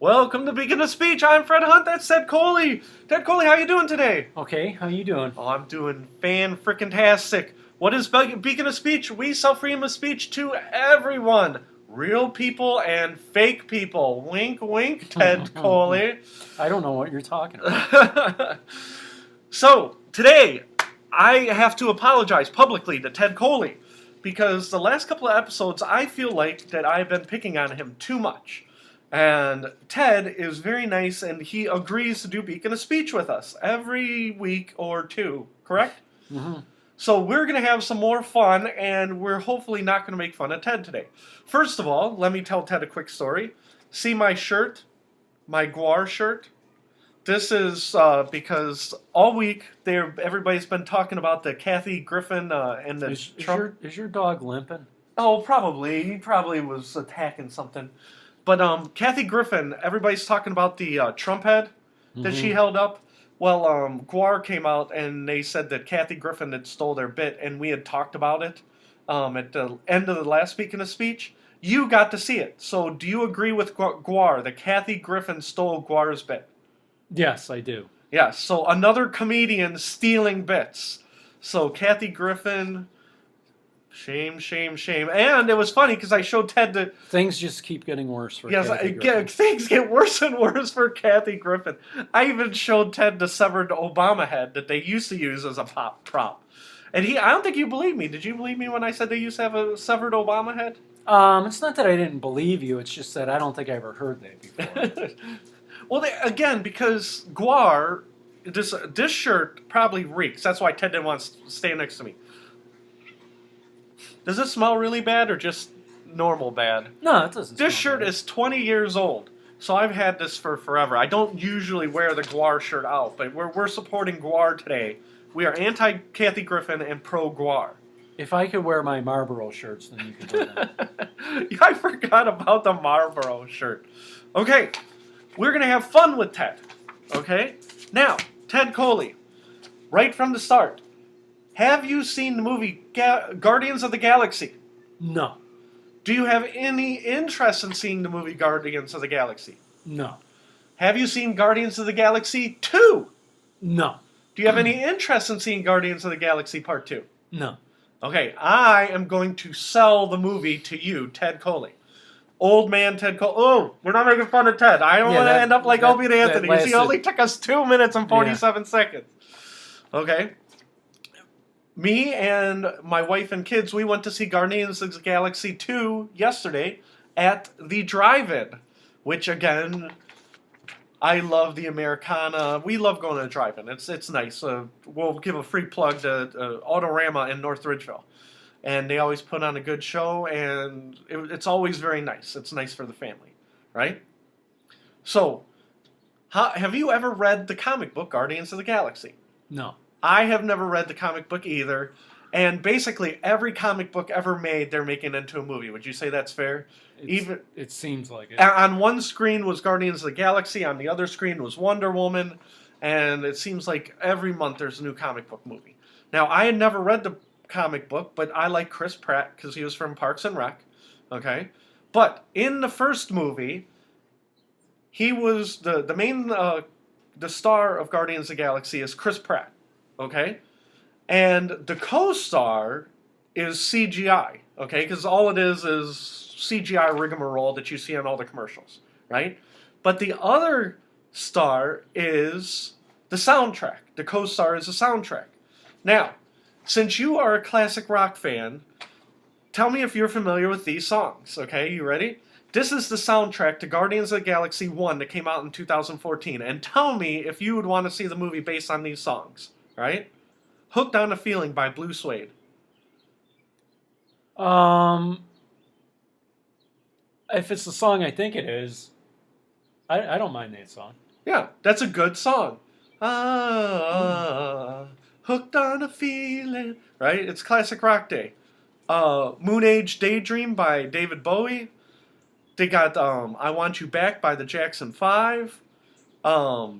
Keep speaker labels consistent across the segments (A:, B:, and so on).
A: Welcome to Beacon of Speech. I'm Fred Hunt. That's Ted Coley. Ted Coley, how you doing today?
B: Okay, how you doing?
A: Oh, I'm doing fan-frickin-tastic. What is Beacon of Speech? We sell freedom of speech to everyone. Real people and fake people. Wink, wink, Ted Coley.
B: I don't know what you're talking about.
A: So, today, I have to apologize publicly to Ted Coley because the last couple of episodes, I feel like that I've been picking on him too much. And Ted is very nice, and he agrees to do Beacon of Speech with us every week or two, correct?
B: Mm-hmm.
A: So we're going to have some more fun, and we're hopefully not going to make fun of Ted today. First of all, let me tell Ted a quick story. See my shirt? My GWAR shirt? This is because all week everybody's been talking about the Kathy Griffin and the Trump.
B: Is your dog limping?
A: Oh, probably. He probably was attacking something. But Kathy Griffin, everybody's talking about the Trump head that she held up. Well, GWAR came out and they said that Kathy Griffin had stole their bit, and we had talked about it at the end of the last Beacon of Speech. You got to see it. So do you agree with GWAR that Kathy Griffin stole GWAR's bit?
B: Yes, I do.
A: Yes, so another comedian stealing bits. So Kathy Griffin... Shame, shame, shame. And it was funny because I showed Ted the...
B: Things just keep getting worse for
A: Yes,
B: Kathy Griffin.
A: things get worse and worse for Kathy Griffin. I even showed Ted the severed Obama head that they used to use as a prop. And I don't think you believed me. Did you believe me when I said they used to have a severed Obama head?
B: It's not that I didn't believe you. It's just that I don't think I ever heard that before.
A: Well, again, because GWAR, this shirt probably reeks. That's why Ted didn't want to stand next to me. Does it smell really bad or just normal bad?
B: No, it doesn't.
A: This shirt is 20 years old, so I've had this for forever. I don't usually wear the GWAR shirt out, but we're supporting GWAR today. We are anti-Kathy Griffin and pro-GWAR.
B: If I could wear my Marlboro shirts, then you could wear them.
A: I forgot about the Marlboro shirt. Okay, we're going to have fun with Ted. Okay? Now, Ted Coley, right from the start. Have you seen the movie Guardians of the Galaxy?
B: No.
A: Do you have any interest in seeing the movie Guardians of the Galaxy?
B: No.
A: Have you seen Guardians of the Galaxy 2?
B: No.
A: Do you have any interest in seeing Guardians of the Galaxy Part 2?
B: No.
A: Okay, I am going to sell the movie to you, Ted Coley. Old man Ted Coley. Oh, we're not making fun of Ted. I don't want to end up like Opie and Anthony. He only took us 2 minutes and 47 seconds. Okay. Me and my wife and kids, we went to see Guardians of the Galaxy 2 yesterday at the drive-in, which, again, I love the Americana. We love going to the drive-in. It's nice. We'll give a free plug to Autorama in North Ridgeville. And they always put on a good show, and it's always very nice. It's nice for the family, right? So, have you ever read the comic book Guardians of the Galaxy?
B: No.
A: I have never read the comic book either, and basically every comic book ever made, they're making into a movie. Would you say that's fair?
B: It seems like it.
A: On one screen was Guardians of the Galaxy, on the other screen was Wonder Woman, and it seems like every month there's a new comic book movie. Now, I had never read the comic book, but I like Chris Pratt because he was from Parks and Rec, okay? But in the first movie, he was the main, the star of Guardians of the Galaxy is Chris Pratt. Okay? And the co-star is CGI, okay? Because all it is CGI rigmarole that you see on all the commercials, right? But the other star is the soundtrack. The co-star is the soundtrack. Now, since you are a classic rock fan, tell me if you're familiar with these songs, okay? You ready? This is the soundtrack to Guardians of the Galaxy 1 that came out in 2014. And tell me if you would want to see the movie based on these songs. Right? Hooked on a Feeling by Blue Suede.
B: If it's the song I think it is, I don't mind that song.
A: Yeah, that's a good song. Hooked on a Feeling. Right? It's classic rock day. Moon Age Daydream by David Bowie. They got I Want You Back by the Jackson 5.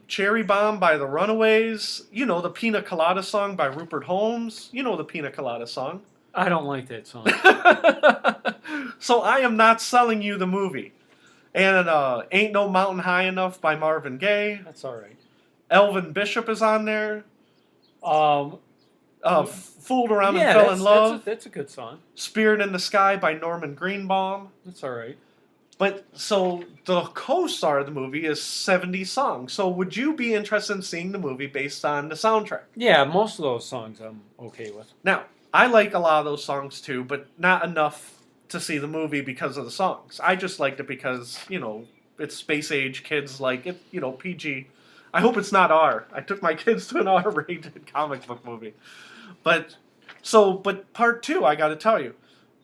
A: Cherry Bomb by the Runaways. You know, the Pina Colada song by Rupert Holmes. You know the Pina Colada song.
B: I don't like that song.
A: So I am not selling you the movie. And Ain't No Mountain High Enough by Marvin Gaye.
B: That's all right.
A: Elvin Bishop is on there.
B: Um,
A: Fooled Around and
B: yeah,
A: Fell in Love.
B: that's a good song.
A: Spirit in the Sky by Norman Greenbaum.
B: That's all right.
A: But so the co-star of the movie is 70 songs. So would you be interested in seeing the movie based on the soundtrack?
B: Yeah, most of those songs I'm okay with.
A: Now, I like a lot of those songs too, but not enough to see the movie because of the songs. I just liked it because, it's space age, kids like it, PG. I hope it's not R. I took my kids to an R-rated comic book movie. But part two, I got to tell you.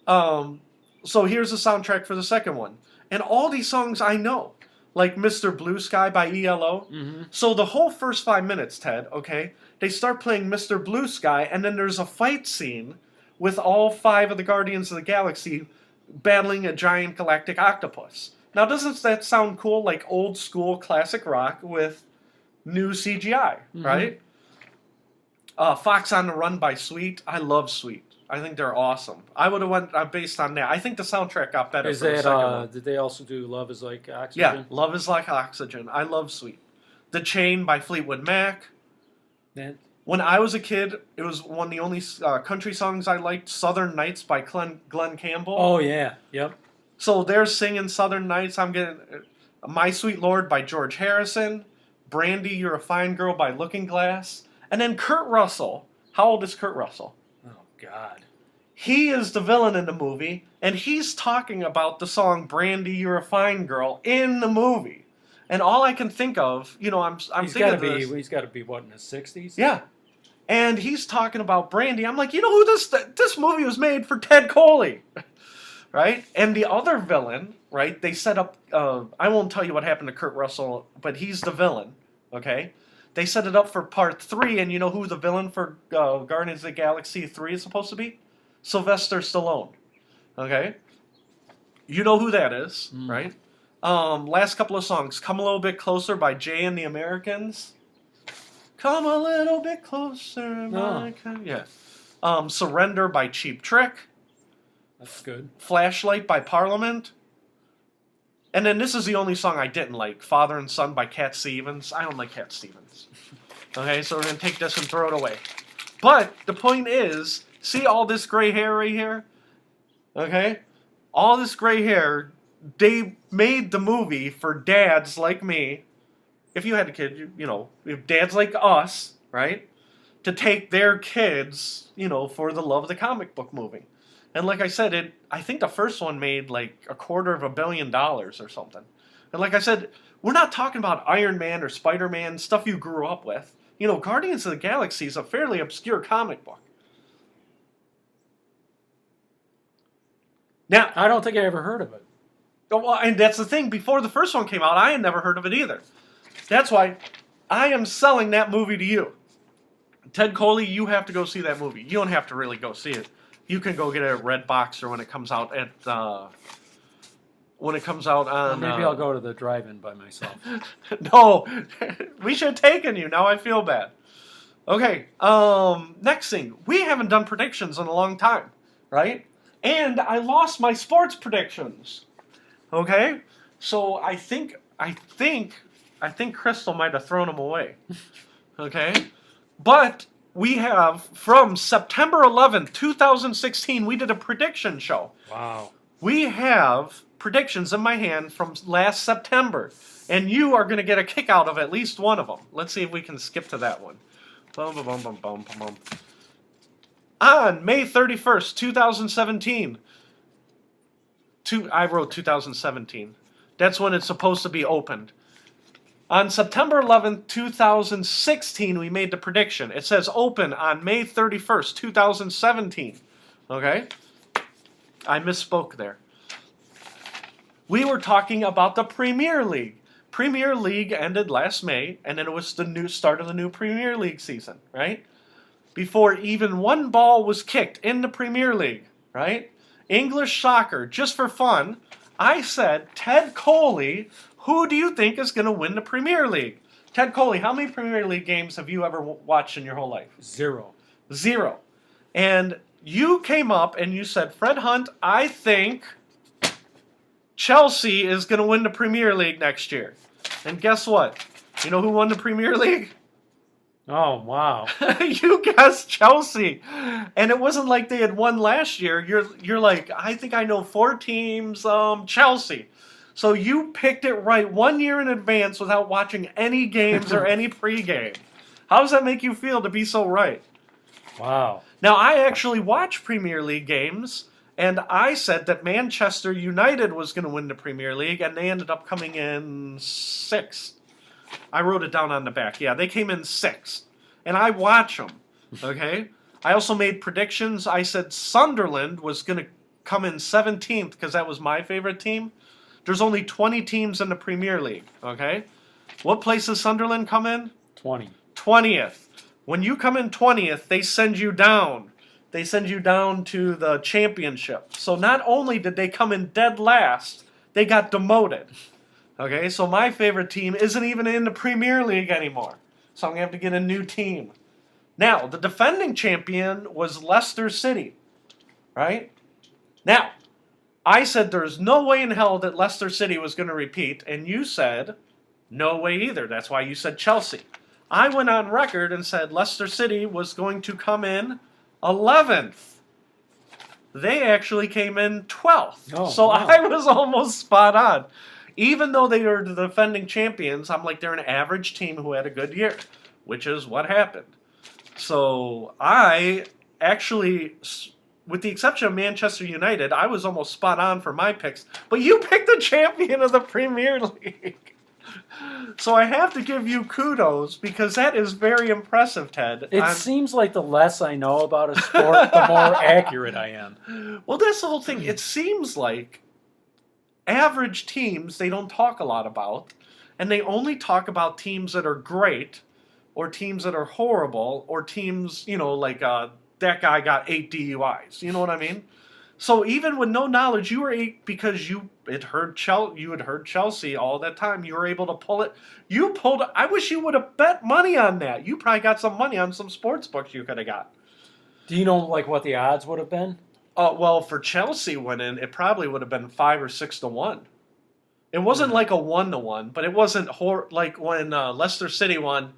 A: So here's the soundtrack for the second one. And all these songs I know, like Mr. Blue Sky by ELO.
B: Mm-hmm.
A: So the whole first 5 minutes, Ted, okay, they start playing Mr. Blue Sky, and then there's a fight scene with all 5 of the Guardians of the Galaxy battling a giant galactic octopus. Now, doesn't that sound cool? Like old school classic rock with new CGI, right? Fox on the Run by Sweet. I love Sweet. I think they're awesome. I would have went based on that. I think the soundtrack got better
B: Is
A: for the
B: that,
A: second one.
B: did they also do Love is Like Oxygen?
A: Yeah, Love is Like Oxygen. I love Sweet. The Chain by Fleetwood Mac.
B: That,
A: When I was a kid, it was one of the only country songs I liked, Southern Nights by Glenn Campbell.
B: oh, yeah. Yep.
A: So they're singing Southern Nights. I'm getting My Sweet Lord by George Harrison. Brandy, You're a Fine Girl by Looking Glass. And then Kurt Russell. How old is Kurt Russell?
B: Oh, God.
A: He is the villain in the movie, and he's talking about the song "Brandy, You're a Fine Girl" in the movie. And all I can think of, I'm thinking of this.
B: He's got to be, what, in his 60s?
A: Yeah, and he's talking about Brandy. I'm like, who this movie was made for Ted Coley, right? And the other villain, right? They set up. I won't tell you what happened to Kurt Russell, but he's the villain. Okay. They set it up for part 3, and you know who the villain for Guardians of the Galaxy 3 is supposed to be? Sylvester Stallone. Okay? You know who that is, right? Last couple of songs. Come a Little Bit Closer by Jay and the Americans. Come a little bit closer, yeah. Surrender by Cheap Trick.
B: That's good.
A: Flashlight by Parliament. And then this is the only song I didn't like. Father and Son by Cat Stevens. I don't like Cat Stevens. Okay, so we're going to take this and throw it away. But the point is, see all this gray hair right here? Okay? All this gray hair, they made the movie for dads like me. If you had a kid, if dads like us, right? To take their kids, for the love of the comic book movie. And like I said, I think the first one made like $250 million or something. And like I said, we're not talking about Iron Man or Spider-Man, stuff you grew up with. Guardians of the Galaxy is a fairly obscure comic book. Now,
B: I don't think I ever heard of it.
A: well, and that's the thing. Before the first one came out, I had never heard of it either. That's why I am selling that movie to you. Ted Coley, you have to go see that movie. You don't have to really go see it. You can go get it at Redbox or when it comes out at on.
B: Well, maybe I'll go to the drive-in by myself.
A: No, we should have taken you. Now I feel bad. Okay, next thing. We haven't done predictions in a long time, right? And I lost my sports predictions. Okay, so I think Crystal might have thrown them away. Okay, but we have from September 11th, 2016. We did a prediction show.
B: Wow.
A: We have predictions in my hand from last September, and you are going to get a kick out of at least one of them. Let's see if we can skip to that one. Bum, bum, bum, bum, bum, bum, bum. On May 31st, 2017, I wrote 2017. That's when it's supposed to be opened. On September 11th, 2016, we made the prediction. It says open on May 31st, 2017. Okay? I misspoke there. We were talking about the Premier League. Premier League ended last May, and then it was the new start of the new Premier League season, right? Before even one ball was kicked in the Premier League, right? English soccer, just for fun, I said, Ted Coley, who do you think is going to win the Premier League? Ted Coley, how many Premier League games have you ever watched in your whole life?
B: 0.
A: 0. And you came up and you said, Fred Hunt, I think Chelsea is going to win the Premier League next year. And guess what? You know who won the Premier League?
B: Oh, wow.
A: You guessed Chelsea. And it wasn't like they had won last year. You're like, I think I know 4 teams, Chelsea. So you picked it right 1 year in advance without watching any games or any pregame. How does that make you feel to be so right?
B: Wow.
A: Now, I actually watch Premier League games, and I said that Manchester United was going to win the Premier League, and they ended up coming in 6th. I wrote it down on the back. Yeah, they came in 6th. And I watch them, okay? I also made predictions. I said Sunderland was going to come in 17th because that was my favorite team. There's only 20 teams in the Premier League, okay? What place does Sunderland come in?
B: 20.
A: 20th. When you come in 20th, they send you down. They send you down to the championship. So not only did they come in dead last, they got demoted. Okay, so my favorite team isn't even in the Premier League anymore. So I'm going to have to get a new team. Now, the defending champion was Leicester City, right? Now, I said there's no way in hell that Leicester City was going to repeat, and you said no way either. That's why you said Chelsea. I went on record and said Leicester City was going to come in 11th. They actually came in 12th.
B: Oh,
A: so
B: wow.
A: I was almost spot on. Even though they are the defending champions, I'm like, they're an average team who had a good year, which is what happened. So I actually, with the exception of Manchester United, I was almost spot on for my picks. But you picked the champion of the Premier League. So I have to give you kudos because that is very impressive, Ted.
B: It seems like the less I know about a sport, the more accurate I am.
A: Well, that's the whole thing. It seems like average teams they don't talk a lot about, and they only talk about teams that are great or teams that are horrible or teams, like that guy got 8 DUIs. You know what I mean? So even with no knowledge, you were because you had heard Chelsea all that time. You were able to pull it. You pulled. I wish you would have bet money on that. You probably got some money on some sports books you could have got.
B: Do you know what the odds would have been?
A: Well, for Chelsea winning, it probably would have been 5 or 6 to 1. It wasn't like a 1 to 1, but it wasn't like when Leicester City won.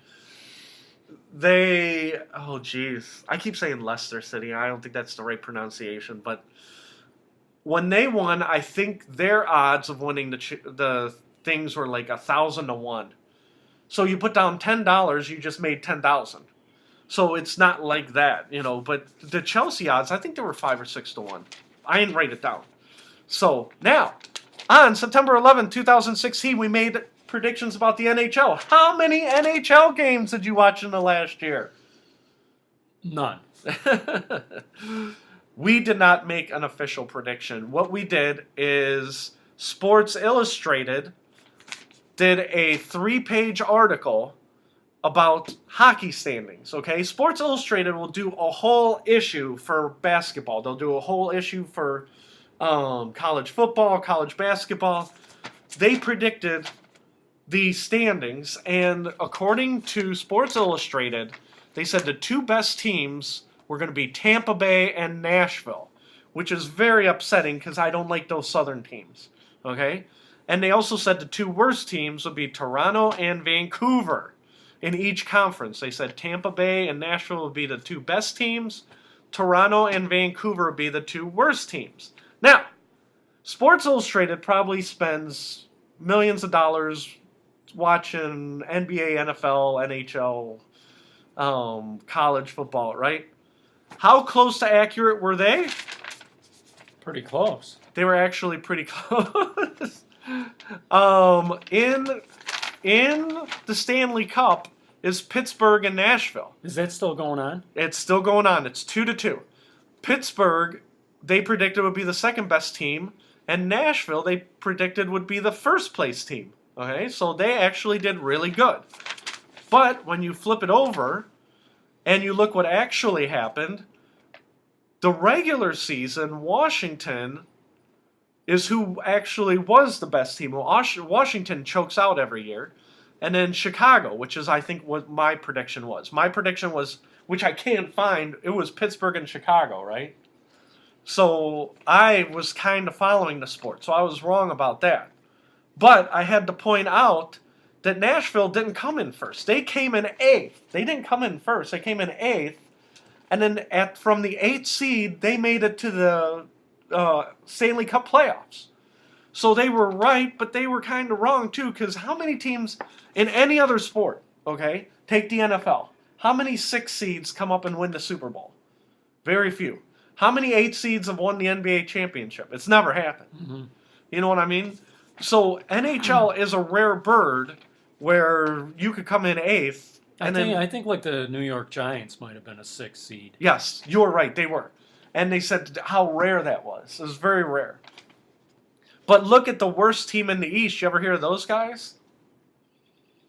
A: Oh geez, I keep saying Leicester City. I don't think that's the right pronunciation, but when they won, I think their odds of winning the things were like 1,000 to 1. So you put down $10, you just made 10,000. So it's not like that, But the Chelsea odds, I think they were 5 or 6 to 1. I didn't write it down. So now, on September 11, 2016, we made predictions about the NHL. How many NHL games did you watch in the last year?
B: None.
A: We did not make an official prediction. What we did is Sports Illustrated did a 3-page article about hockey standings, okay? Sports Illustrated will do a whole issue for basketball. They'll do a whole issue for college football, college basketball. They predicted the standings, and according to Sports Illustrated, they said the 2 best teams were going to be Tampa Bay and Nashville, which is very upsetting because I don't like those Southern teams, okay? And they also said the 2 worst teams would be Toronto and Vancouver in each conference. They said Tampa Bay and Nashville would be the 2 best teams. Toronto and Vancouver would be the 2 worst teams. Now, Sports Illustrated probably spends millions of dollars watching NBA, NFL, NHL, college football, right? How close to accurate were they?
B: Pretty close.
A: They were actually pretty close. In the Stanley Cup is Pittsburgh and Nashville.
B: Is that still going on?
A: It's still going on. It's 2-2. Pittsburgh, they predicted would be the second best team, and Nashville, they predicted would be the first place team. Okay, so they actually did really good. But when you flip it over and you look what actually happened, the regular season, Washington is who actually was the best team. Washington chokes out every year. And then Chicago, which is, I think, what my prediction was. My prediction was, which I can't find, it was Pittsburgh and Chicago, right? So I was kind of following the sport, so I was wrong about that. But I had to point out that Nashville didn't come in first. They came in 8th. They didn't come in first. They came in 8th. And then from the 8th seed, they made it to the Stanley Cup playoffs. So they were right, but they were kind of wrong too, because how many teams in any other sport, okay, take the NFL, how many 6 seeds come up and win the Super Bowl? Very few. How many 8 seeds have won the NBA championship? It's never happened.
B: Mm-hmm.
A: You know what I mean? So NHL is a rare bird where you could come in 8th.
B: I think like the New York Giants might have been a 6 seed.
A: Yes, you're right. They were. And they said how rare that was. It was very rare. But look at the worst team in the East. You ever hear of those guys?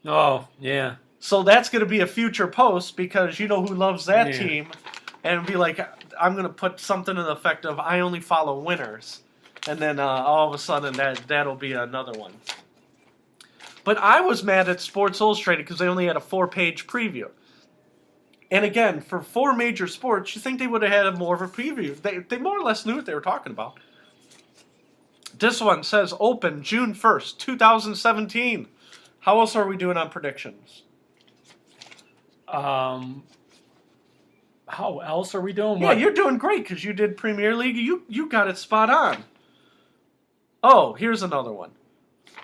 B: Oh, yeah.
A: So that's going to be a future post because you know who loves that
B: Yeah.
A: team. And be like, I'm going to put something in the effect of, I only follow winners. And then all of a sudden that'll be another one. But I was mad at Sports Illustrated because they only had a 4-page preview. And again, for 4 major sports, you think they would have had more of a preview. They more or less knew what they were talking about. This one says open June 1st, 2017. How else are we doing on predictions?
B: How else are we doing?
A: Yeah,
B: What?
A: you're doing great because you did Premier League. You got it spot on. Oh, here's another one.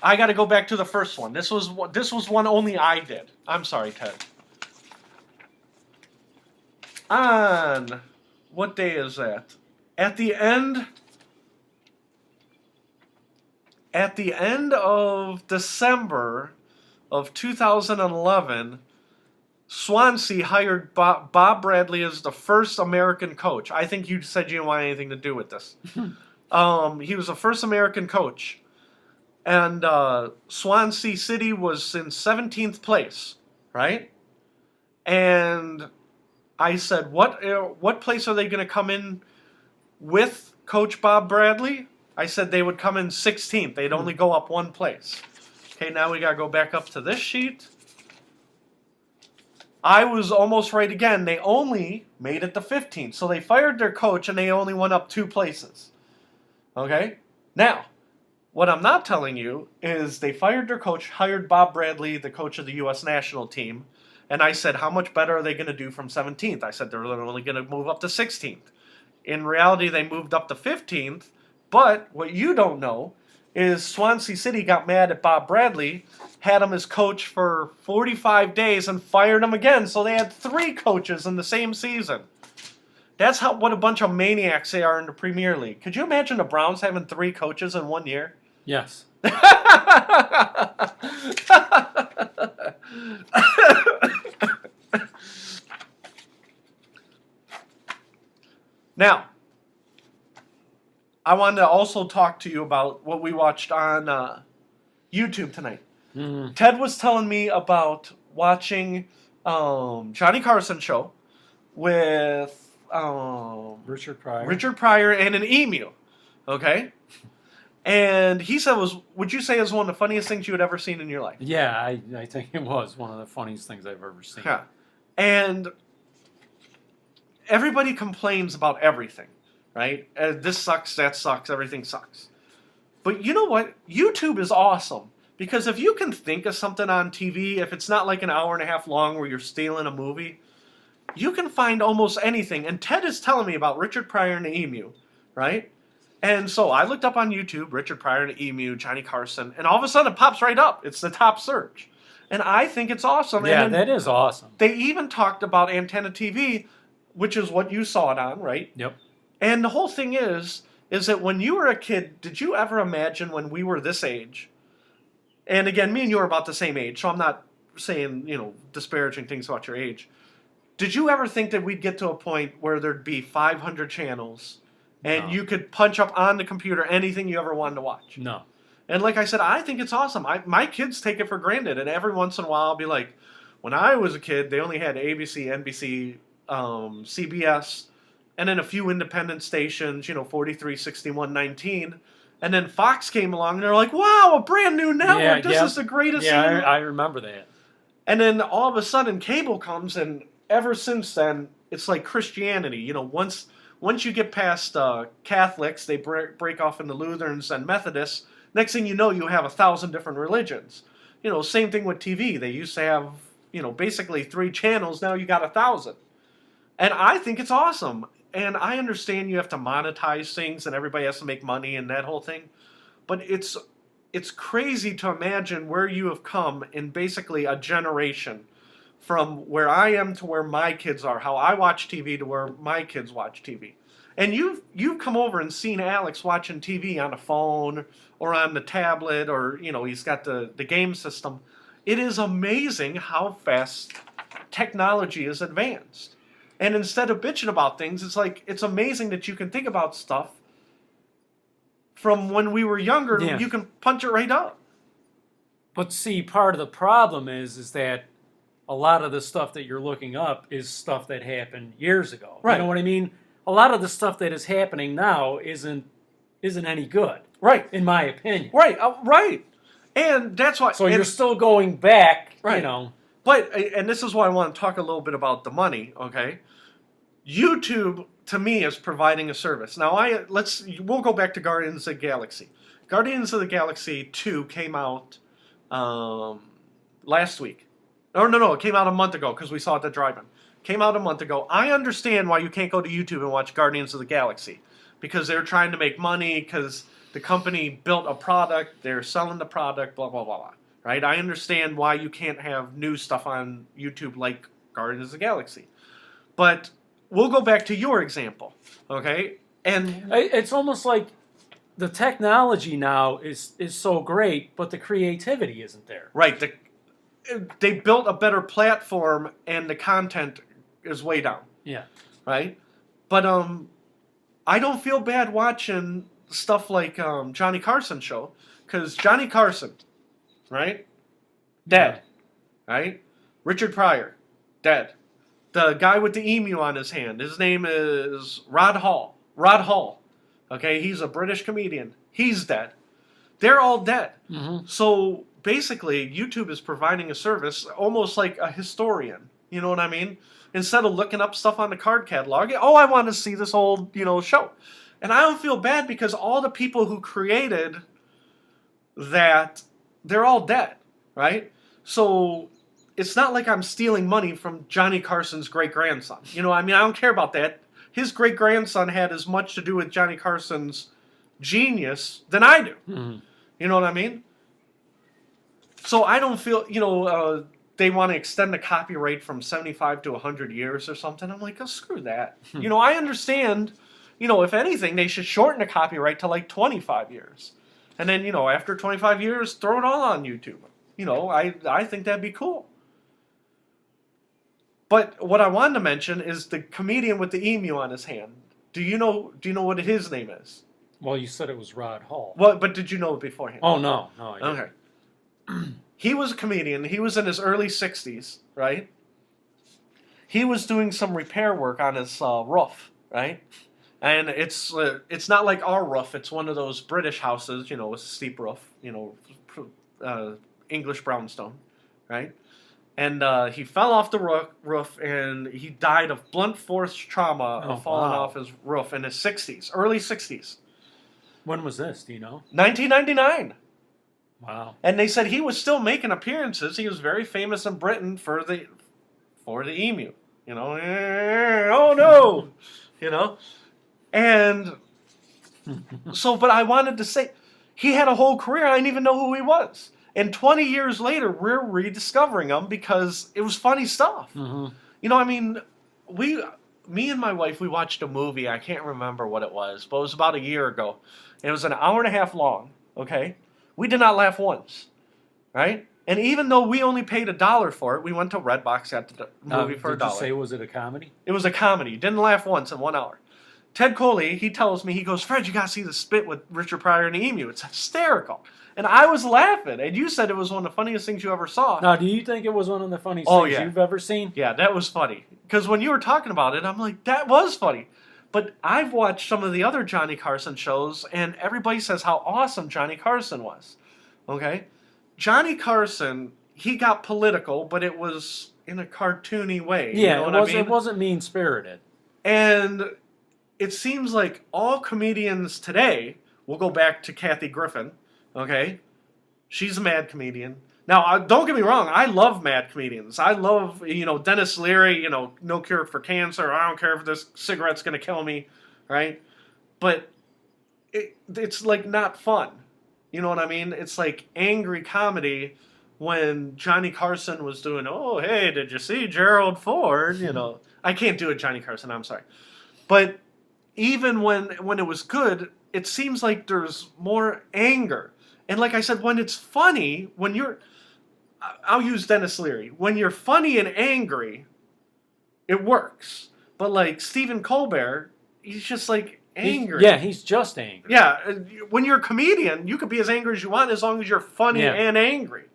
A: I got to go back to the first one. This was one only I did. I'm sorry, Ted. On what day is that? At the end of December of 2011, Swansea hired Bob Bradley as the first American coach. I think you said you didn't want anything to do with this. He was the first American coach. And Swansea City was in 17th place, right? And I said, what place are they going to come in with Coach Bob Bradley? I said they would come in 16th. They'd only go up 1 place. Okay, now we got to go back up to this sheet. I was almost right again. They only made it to 15th. So they fired their coach and they only went up 2 places. Okay? Now, what I'm not telling you is they fired their coach, hired Bob Bradley, the coach of the U.S. national team, and I said, how much better are they going to do from 17th? I said, they're only going to move up to 16th. In reality, they moved up to 15th, but what you don't know is Swansea City got mad at Bob Bradley, had him as coach for 45 days, and fired him again, so they had 3 coaches in the same season. That's what a bunch of maniacs they are in the Premier League. Could you imagine the Browns having 3 coaches in 1 year?
B: Yes.
A: Now, I wanted to also talk to you about what we watched on YouTube tonight.
B: Mm-hmm.
A: Ted was telling me about watching Johnny Carson show with
B: Richard Pryor.
A: Richard Pryor and an emu. Okay? And he said would you say it was one of the funniest things you had ever seen in your life?
B: Yeah, I think it was one of the funniest things I've ever seen.
A: Yeah. And everybody complains about everything, right? This sucks, that sucks, everything sucks. But you know what? YouTube is awesome. Because if you can think of something on TV, if it's not like an hour and a half long where you're stealing a movie, you can find almost anything. And Ted is telling me about Richard Pryor and the emu, right? And so I looked up on YouTube, Richard Pryor and the emu, Johnny Carson, and all of a sudden it pops right up. It's the top search. And I think it's awesome.
B: Yeah,
A: and
B: that is awesome.
A: they even talked about Antenna TV, which is what you saw it on, right?
B: Yep.
A: And the whole thing is that when you were a kid, did you ever imagine when we were this age, and again, me and you are about the same age, so I'm not saying, disparaging things about your age. Did you ever think that we'd get to a point where there'd be 500 channels and
B: No.
A: you could punch up on the computer anything you ever wanted to watch?
B: No.
A: And like I said, I think it's awesome. My kids take it for granted, and every once in a while I'll be like, when I was a kid, they only had ABC, NBC, CBS, and then a few independent stations, 43, 61, 19. And then Fox came along, and they're like, wow, a brand new network. This is the greatest
B: Yeah,
A: thing.
B: I remember that.
A: And then all of a sudden, cable comes, and ever since then, it's like Christianity. Once once you get past Catholics, they break off into Lutherans and Methodists. Next thing you know, you have 1,000 different religions. Same thing with TV. They used to have, basically 3 channels. Now you got 1,000. And I think it's awesome. And I understand you have to monetize things and everybody has to make money and that whole thing. But it's crazy to imagine where you have come in basically a generation from where I am to where my kids are, how I watch TV to where my kids watch TV. And you've come over and seen Alex watching TV on a phone or on the tablet, or he's got the game system. It is amazing how fast technology is advanced. And instead of bitching about things, it's amazing that you can think about stuff from when we were younger.
B: Yeah.
A: You can punch it right up.
B: But see, part of the problem is that a lot of the stuff that you're looking up is stuff that happened years ago.
A: Right.
B: You know what I mean? A lot of the stuff that is happening now isn't any good.
A: Right.
B: In my opinion.
A: Right. Right. And that's why.
B: So you're still going back.
A: Right. But, and this is why I want to talk a little bit about the money. Okay. YouTube to me is providing a service. Now we'll go back to Guardians of the Galaxy. Guardians of the Galaxy 2 came out last week. No, it came out a month ago because we saw it at the drive-in. Came out a month ago. I understand why you can't go to YouTube and watch Guardians of the Galaxy, because they're trying to make money, because the company built a product, they're selling the product, blah, blah, blah, blah. Right? I understand why you can't have new stuff on YouTube like Guardians of the Galaxy. But we'll go back to your example, okay? And
B: it's almost like the technology now is so great, but the creativity isn't there.
A: Right. They built a better platform, and the content is way down.
B: Yeah.
A: Right? But I don't feel bad watching stuff like Johnny Carson show, because Johnny Carson, right? Dead. Right? Richard Pryor, dead. The guy with the emu on his hand, his name is Rod Hall. Rod Hall. Okay, he's a British comedian. He's dead. They're all dead.
B: Mm-hmm.
A: So basically, YouTube is providing a service almost like a historian. You know what I mean? Instead of looking up stuff on the card catalog, I want to see this old, show. And I don't feel bad, because all the people who created that, they're all dead, right? So it's not like I'm stealing money from Johnny Carson's great-grandson. I don't care about that. His great-grandson had as much to do with Johnny Carson's genius than I do.
B: Mm-hmm.
A: You know what I mean? So I don't feel, they want to extend the copyright from 75 to 100 years or something. I'm like, screw that. I understand, if anything, they should shorten the copyright to like 25 years. And then, after 25 years, throw it all on YouTube. I think that'd be cool. But what I wanted to mention is the comedian with the emu on his hand. Do you know what his name is?
B: Well, you said it was Rod Hall.
A: Well, but did you know it beforehand?
B: Oh, no, I didn't.
A: Okay. He was a comedian. He was in his early 60s, right? He was doing some repair work on his roof, right? And it's not like our roof. It's one of those British houses, with a steep roof, English brownstone, right? And he fell off the roof, and he died of blunt force trauma of falling off his roof in his 60s, early 60s.
B: When was this? Do you know?
A: 1999.
B: Wow. And
A: they said he was still making appearances. He was very famous in Britain for the emu. Oh no, And so, but I wanted to say, he had a whole career. I didn't even know who he was. And 20 years later, we're rediscovering him because it was funny stuff.
B: Mm-hmm.
A: Me and my wife, we watched a movie. I can't remember what it was, but it was about a year ago. It was an hour and a half long, okay? We did not laugh once, right? And even though we only paid $1 for it, we went to Redbox, got the movie for $1.
B: Did you say, was it a comedy?
A: It was a comedy. Didn't laugh once in 1 hour. Ted Coley, he tells me, he goes, Fred, you got to see the spit with Richard Pryor and the emu. It's hysterical. And I was laughing. And you said it was one of the funniest things you ever saw.
B: Now, do you think it was one of the funniest things you've ever seen?
A: Yeah, that was funny. Because when you were talking about it, I'm like, that was funny. But I've watched some of the other Johnny Carson shows, and everybody says how awesome Johnny Carson was. Okay? Johnny Carson, he got political, but it was in a cartoony way.
B: Yeah,
A: you know
B: it wasn't mean-spirited.
A: And it seems like all comedians today, we'll go back to Kathy Griffin, okay? She's a mad comedian. Now, don't get me wrong, I love mad comedians. I love, Dennis Leary, no cure for cancer. I don't care if this cigarette's going to kill me, right? But it's like not fun. You know what I mean? It's like angry comedy when Johnny Carson was doing, oh, hey, did you see Gerald Ford? I can't do it, Johnny Carson, I'm sorry. But even when it was good, it seems like there's more anger. And like I said, when it's funny, I'll use Dennis Leary. When you're funny and angry, it works. But like Stephen Colbert, he's just like angry.
B: He's just angry.
A: Yeah, when you're a comedian, you could be as angry as you want as long as you're funny and angry.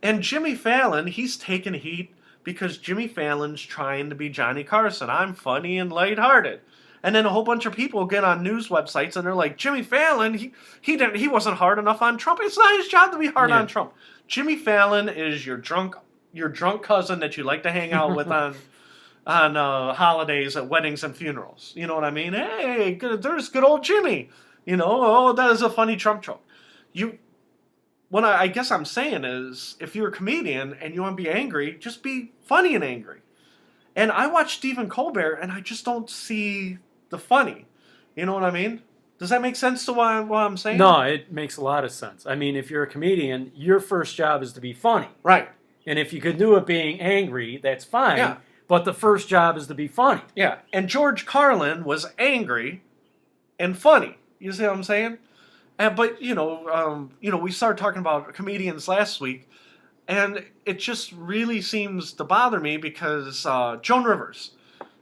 A: And Jimmy Fallon, he's taking heat because Jimmy Fallon's trying to be Johnny Carson. I'm funny and lighthearted. And then a whole bunch of people get on news websites and they're like, Jimmy Fallon, he wasn't hard enough on Trump. It's not his job to be hard on Trump. Jimmy Fallon is your drunk cousin that you like to hang out with on holidays at weddings and funerals. You know what I mean? Hey, there's good old Jimmy. That is a funny Trump joke. What I guess I'm saying is, if you're a comedian and you want to be angry, just be funny and angry. And I watch Stephen Colbert and I just don't see the funny. You know what I mean? Does that make sense to what I'm saying?
B: No, it makes a lot of sense. I mean, if you're a comedian, your first job is to be funny.
A: Right.
B: And if you could do it being angry, that's fine.
A: Yeah.
B: But the first job is to be funny.
A: Yeah. And George Carlin was angry and funny. You see what I'm saying? But we started talking about comedians last week, and it just really seems to bother me because Joan Rivers,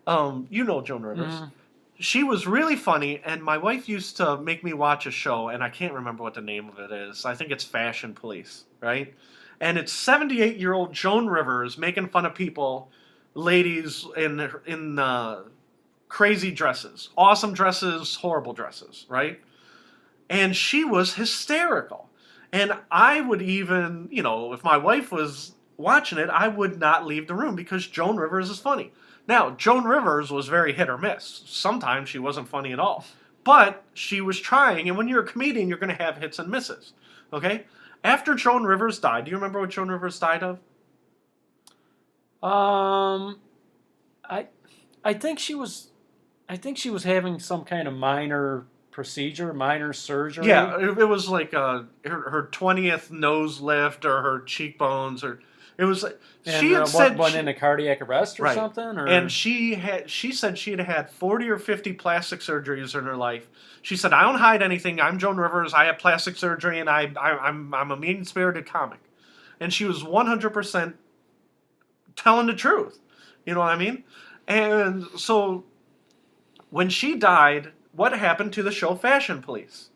A: Joan Rivers. Mm. She was really funny, and my wife used to make me watch a show, and I can't remember what the name of it is. I think it's Fashion Police, right? And it's 78-year-old Joan Rivers making fun of people, ladies in crazy dresses, awesome dresses, horrible dresses, right? And she was hysterical. And I would even, if my wife was watching it, I would not leave the room because Joan Rivers is funny. Now, Joan Rivers was very hit or miss. Sometimes she wasn't funny at all. But she was trying, and when you're a comedian, you're going to have hits and misses. Okay? After Joan Rivers died, do you remember what Joan Rivers died of?
B: I think she was having some kind of minor procedure, minor surgery.
A: Yeah, it was like her 20th nose lift or her cheekbones, or it was. She had said
B: went into cardiac arrest or
A: right.
B: something. Or?
A: And she said she had 40 or 50 plastic surgeries in her life. She said, "I don't hide anything. I'm Joan Rivers. I have plastic surgery, and I'm a mean-spirited comic." And she was 100% telling the truth. You know what I mean? And so when she died, what happened to the show Fashion Police?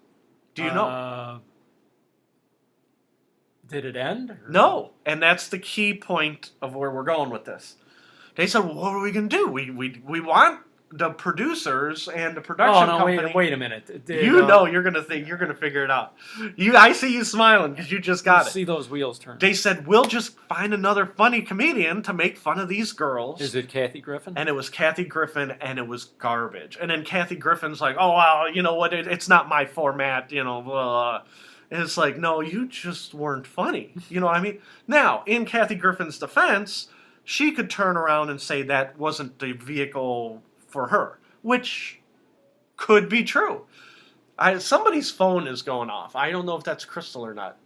A: Do you know?
B: Did it end? Or?
A: No, and that's the key point of where we're going with this. They said, well, what are we going to do? We want the producers and the production company.
B: Wait a minute.
A: You're going to figure it out. I see you smiling because you just got it.
B: See those wheels turn.
A: They said, we'll just find another funny comedian to make fun of these girls.
B: Is it Kathy Griffin?
A: And it was Kathy Griffin, and it was garbage. And then Kathy Griffin's like, oh, well, you know what? It's not my format, And it's like, no, you just weren't funny. You know what I mean? Now, in Kathy Griffin's defense, she could turn around and say that wasn't the vehicle for her, which could be true. Somebody's phone is going off. I don't know if that's Crystal or not.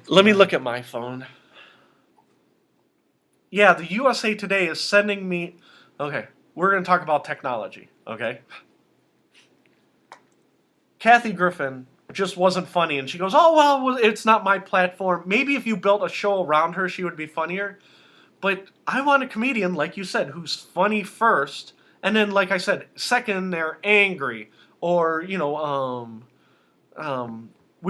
A: Let me look at my phone. Yeah, the USA Today is sending me... Okay, we're going to talk about technology, okay? Kathy Griffin just wasn't funny, and she goes, oh, well, it's not my platform. Maybe if you built a show around her, she would be funnier. But I want a comedian, like you said, who's funny first, and then, like I said, second, they're angry. Or, we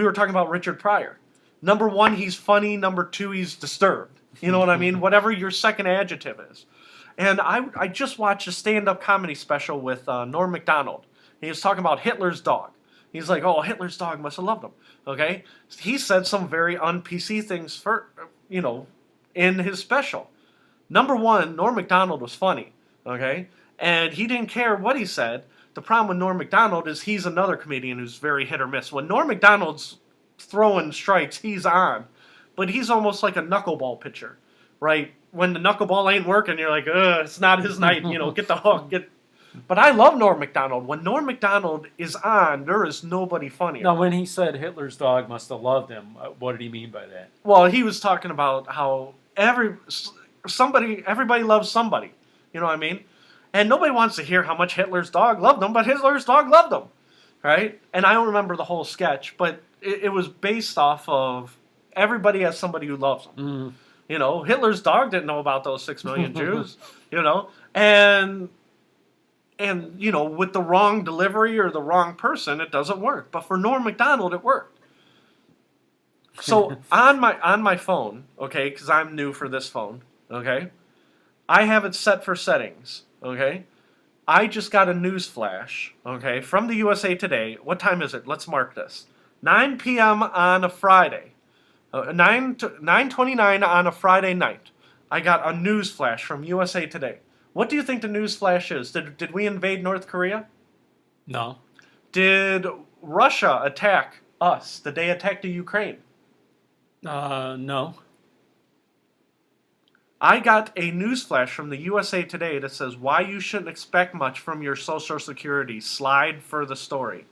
A: were talking about Richard Pryor. Number one, he's funny. Number two, he's disturbed. You know what I mean? Whatever your second adjective is. And I just watched a stand-up comedy special with Norm Macdonald. He was talking about Hitler's dog. He's like, oh, Hitler's dog must have loved him. Okay? He said some very un-PC things in his special. Number one, Norm Macdonald was funny. Okay? And he didn't care what he said. The problem with Norm Macdonald is he's another comedian who's very hit or miss. When Norm Macdonald's throwing strikes, he's on. But he's almost like a knuckleball pitcher, right? When the knuckleball ain't working, you're like, it's not his night. Get the hook. But I love Norm Macdonald. When Norm Macdonald is on, there is nobody funnier.
B: Now, when he said Hitler's dog must have loved him, what did he mean by that?
A: Well, he was talking about how everybody loves somebody. You know what I mean? And nobody wants to hear how much Hitler's dog loved him, but Hitler's dog loved him, right? And I don't remember the whole sketch, but it was based off of everybody has somebody who loves them. Mm. Hitler's dog didn't know about those 6 million Jews, and with the wrong delivery or the wrong person, it doesn't work. But for Norm Macdonald, it worked. So on my phone, okay, because I'm new for this phone, okay, I have it set for settings, okay. I just got a news flash, okay, from the USA Today. What time is it? Let's mark this. 9 p.m. on a Friday, 9:29 on a Friday night. I got a news flash from USA Today. What do you think the news flash is? Did we invade North Korea?
B: No.
A: Did Russia attack us? Did they attack the Ukraine?
B: No.
A: I got a news flash from the USA Today that says why you shouldn't expect much from your Social Security. Slide for the story.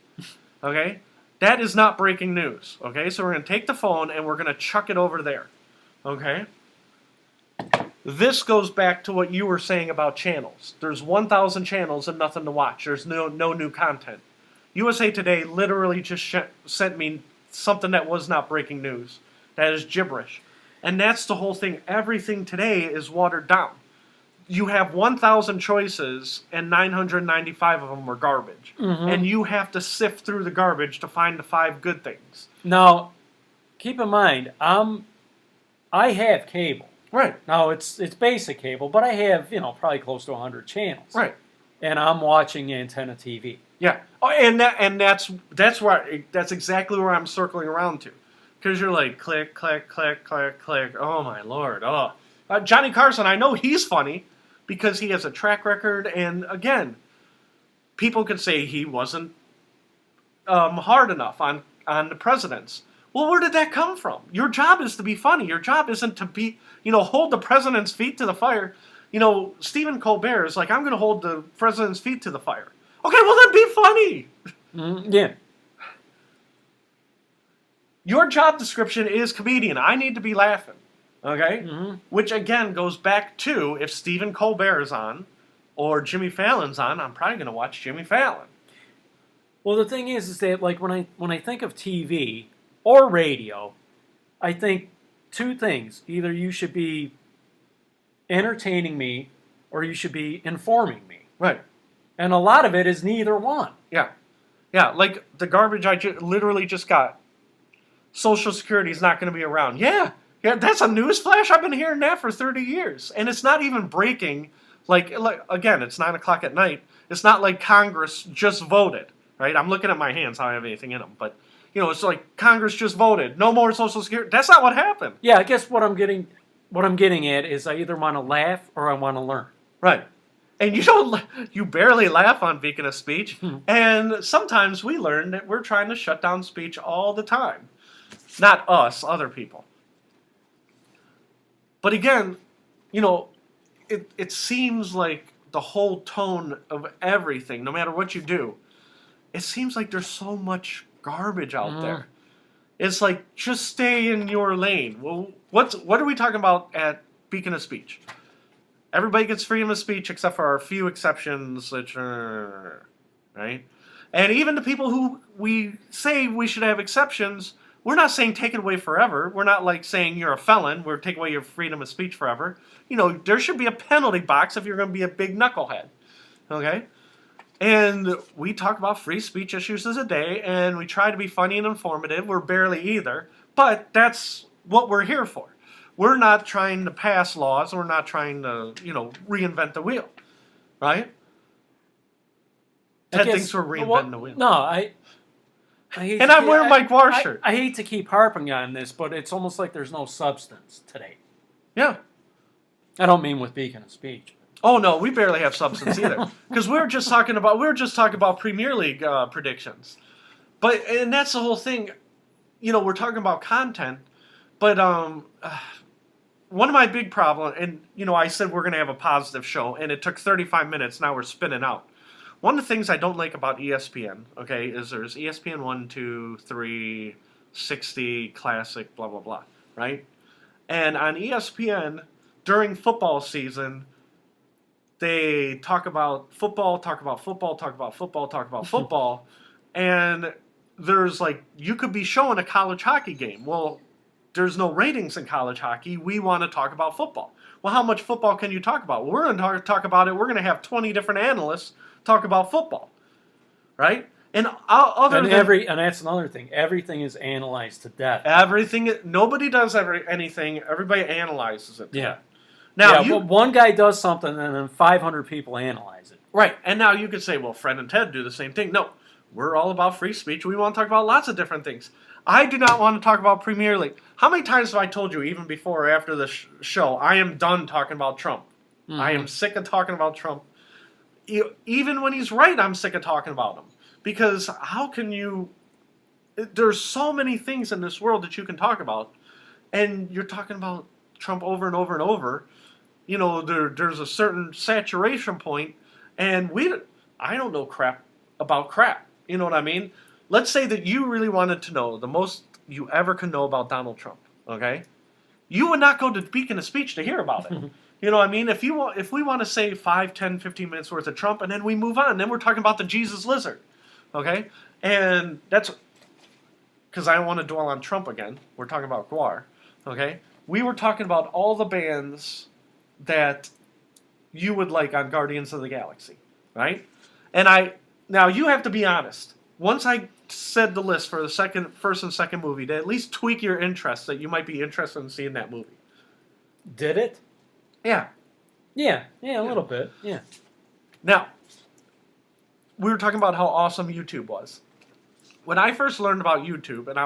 A: Okay? That is not breaking news. Okay? So we're going to take the phone and we're going to chuck it over there. Okay? This goes back to what you were saying about channels. There's 1,000 channels and nothing to watch. There's no new content. USA Today literally just sent me something that was not breaking news. That is gibberish. And that's the whole thing. Everything today is watered down. You have 1,000 choices and 995 of them are garbage. Mm-hmm. And you have to sift through the garbage to find the 5 good things.
B: Now, keep in mind, I have cable.
A: Right.
B: Now, it's basic cable, but I have, probably close to 100 channels.
A: Right.
B: And I'm watching Antenna TV.
A: Yeah. Oh, and that's exactly where I'm circling around to. Because you're like, click, click, click, click, click. Oh, my Lord. Oh. Johnny Carson, I know he's funny because he has a track record. And, again, people could say he wasn't hard enough on the presidents. Well, where did that come from? Your job is to be funny. Your job isn't to be, hold the president's feet to the fire. Stephen Colbert is like, I'm going to hold the president's feet to the fire. Okay, well, then be funny.
B: Yeah.
A: Your job description is comedian. I need to be laughing. Okay? Mm-hmm. Which, again, goes back to if Stephen Colbert is on or Jimmy Fallon's on, I'm probably going to watch Jimmy Fallon.
B: Well, the thing is that, like, when I think of TV or radio, I think 2 things. Either you should be entertaining me or you should be informing me.
A: Right.
B: And a lot of it is neither one.
A: Yeah. Yeah, like the garbage I literally just got. Social Security is not going to be around. Yeah, that's a news flash. I've been hearing that for 30 years. And it's not even breaking. Like again, it's 9 o'clock at night. It's not like Congress just voted, right? I'm looking at my hands. I don't have anything in them. But, it's like Congress just voted. No more Social Security. That's not what happened.
B: Yeah, I guess what I'm getting at is I either want to laugh or I want to learn.
A: Right. And you barely laugh on Beacon of Speech. And sometimes we learn that we're trying to shut down speech all the time. Not us, other people. But again, it seems like the whole tone of everything, no matter what you do, it seems like there's so much garbage out there. It's like, just stay in your lane. Well, what are we talking about at Beacon of Speech? Everybody gets freedom of speech except for our few exceptions, which are, right? And even the people who we say we should have exceptions, we're not saying take it away forever. We're not like saying you're a felon. We're taking away your freedom of speech forever. There should be a penalty box if you're going to be a big knucklehead. Okay? And we talk about free speech issues as a day, and we try to be funny and informative. We're barely either. But that's what we're here for. We're not trying to pass laws. We're not trying to, reinvent the wheel. Right? Ted thinks we're reinventing the wheel.
B: No, I hate
A: and I'm wearing my GWAR shirt.
B: I hate to keep harping on this, but it's almost like there's no substance today.
A: Yeah.
B: I don't mean with Beacon of Speech.
A: Oh no, we barely have substance either. Because we were just talking about Premier League predictions. And that's the whole thing. We're talking about content, but one of my big problems, and I said we're going to have a positive show, and it took 35 minutes. Now we're spinning out. One of the things I don't like about ESPN, okay, is there's ESPN 1, 2, 3, 60, Classic, blah, blah, blah, right? And on ESPN, during football season, they talk about football, and there's you could be showing a college hockey game. Well, there's no ratings in college hockey. We want to talk about football. Well, how much football can you talk about? Well, we're going to talk about it. We're going to have 20 different analysts talk about football, right? And
B: that's another thing. Everything is analyzed to death.
A: Nobody does anything. Everybody analyzes it.
B: Yeah.
A: Now
B: one guy does something, and then 500 people analyze it.
A: Right. And now you could say, well, Fred and Ted do the same thing. No, we're all about free speech. We want to talk about lots of different things. I do not want to talk about Premier League. How many times have I told you, even before or after the show, I am done talking about Trump. Mm-hmm. I am sick of talking about Trump. Even when he's right, I'm sick of talking about him. Because how can you... There's so many things in this world that you can talk about, and you're talking about Trump over and over and over. There's a certain saturation point, and I don't know crap about crap. You know what I mean? Let's say that you really wanted to know the most you ever could know about Donald Trump, okay? You would not go to Beacon of Speech to hear about it. You know what I mean? If we want to say 5, 10, 15 minutes worth of Trump, and then we move on, then we're talking about the Jesus lizard, okay? And that's because I don't want to dwell on Trump again. We're talking about GWAR, okay? We were talking about all the bands that you would like on Guardians of the Galaxy, right? And now you have to be honest. Once I said the list for the first and second movie, to at least tweak your interest that you might be interested in seeing that movie.
B: Did it?
A: Yeah.
B: Yeah, a little bit. Yeah.
A: Now, we were talking about how awesome YouTube was. When I first learned about YouTube, and I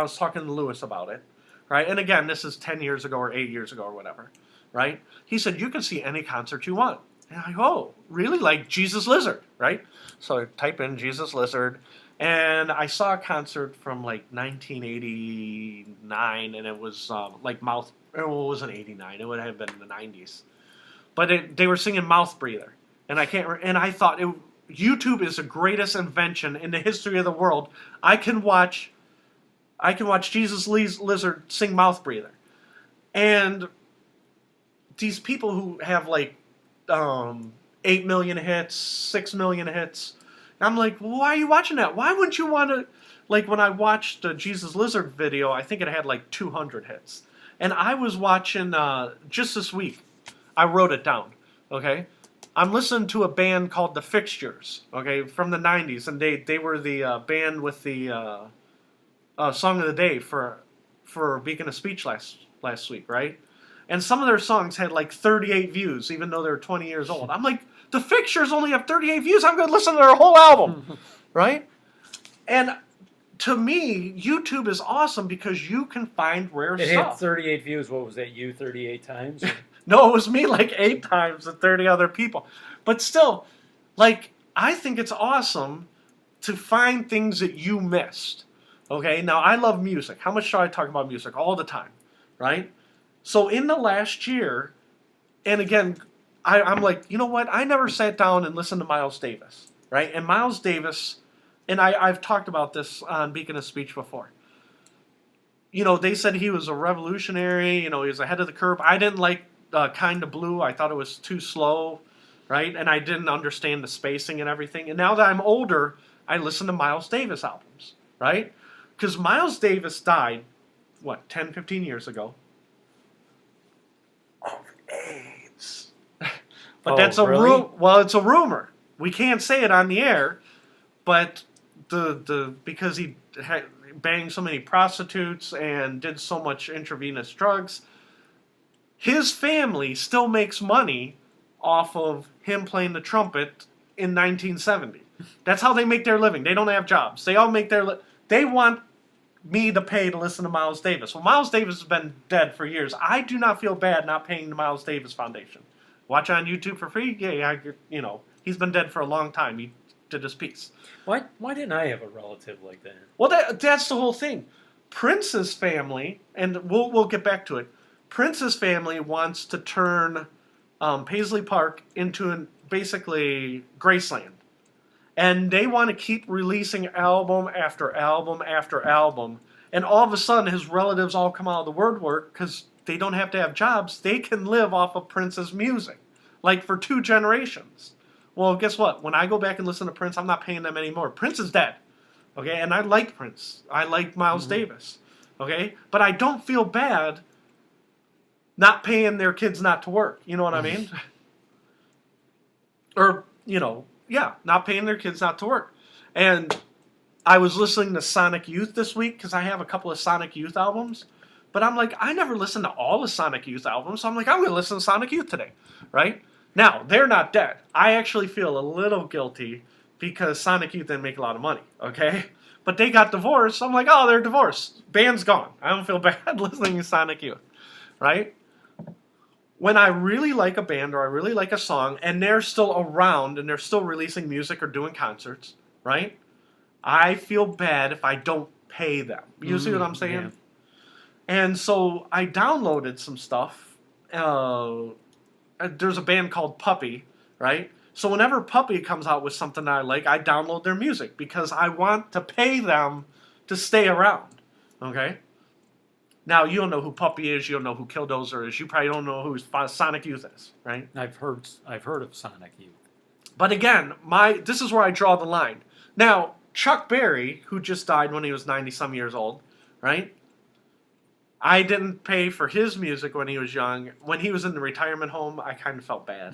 A: was talking to Lewis about it, right? And again, this is 10 years ago or 8 years ago or whatever, right? He said, you can see any concert you want. And I go, oh, really? Like Jesus Lizard, right? So I type in Jesus Lizard, and I saw a concert from 1989, and it was it wasn't 89, it would have been in the 90s. But they were singing Mouth Breather, and I thought YouTube is the greatest invention in the history of the world. I can watch Jesus Lizard sing Mouth Breather. And these people who have 8 million hits, 6 million hits, I'm like, well, why are you watching that? Why wouldn't you want to... when I watched the Jesus Lizard video, I think it had 200 hits. And I was watching, just this week, I wrote it down, okay? I'm listening to a band called The Fixtures, okay, from the 90s, and they were the band with the Song of the Day for Beacon of Speech last week, right? And some of their songs had 38 views, even though they're 20 years old. I'm like, The Fixtures only have 38 views. I'm going to listen to their whole album, right? And to me, YouTube is awesome because you can find rare stuff.
B: It had 38 views. What was that, you 38 times?
A: No, it was me 8 times and 30 other people. But still, I think it's awesome to find things that you missed. Okay, now I love music. How much should I talk about music? All the time, right? So in the last year, and again, I'm like, you know what? I never sat down and listened to Miles Davis, right? And Miles Davis, and I've talked about this on Beacon of Speech before. They said he was a revolutionary, he was ahead of the curve. I didn't like Kind of Blue. I thought it was too slow, right? And I didn't understand the spacing and everything. And now that I'm older, I listen to Miles Davis albums, right? Because Miles Davis died, 10, 15 years ago of AIDS. But that's
B: really?
A: It's a rumor. We can't say it on the air, but because he banged so many prostitutes and did so much intravenous drugs, his family still makes money off of him playing the trumpet in 1970. That's how they make their living. They don't have jobs. They all make they want me to pay to listen to Miles Davis. Well, Miles Davis has been dead for years. I do not feel bad not paying the Miles Davis Foundation. Watch on YouTube for free. Yeah, you know, he's been dead for a long time. He did his piece.
B: Why didn't I have a relative like that?
A: Well, that's the whole thing. Prince's family, and we'll get back to it. Prince's family wants to turn Paisley Park into basically Graceland. And they want to keep releasing album after album after album. And all of a sudden, his relatives all come out of the woodwork because they don't have to have jobs. They can live off of Prince's music, like for 2 generations. Well, guess what? When I go back and listen to Prince, I'm not paying them anymore. Prince is dead, okay? And I like Prince. I like Miles Davis, okay? But I don't feel bad not paying their kids not to work. You know what I mean? Or, you know, yeah, not paying their kids not to work. And I was listening to Sonic Youth this week because I have a couple of Sonic Youth albums. But I'm like, I never listened to all the Sonic Youth albums. So I'm like, I'm going to listen to Sonic Youth today, right? Now, they're not dead. I actually feel a little guilty because Sonic Youth didn't make a lot of money, okay? But they got divorced. So I'm like, oh, they're divorced. Band's gone. I don't feel bad listening to Sonic Youth, right? When I really like a band or I really like a song and they're still around and they're still releasing music or doing concerts, right? I feel bad if I don't pay them. You see what I'm saying?
B: Yeah.
A: And so I downloaded some stuff. There's a band called Puppy, right? So whenever Puppy comes out with something that I like, I download their music because I want to pay them to stay around, okay? Now, you don't know who Puppy is. You don't know who Killdozer is. You probably don't know who Sonic Youth is, right?
B: I've heard of Sonic Youth.
A: But again, this is where I draw the line. Now, Chuck Berry, who just died when he was 90-some years old, right? I didn't pay for his music when he was young. When he was in the retirement home, I kind of felt bad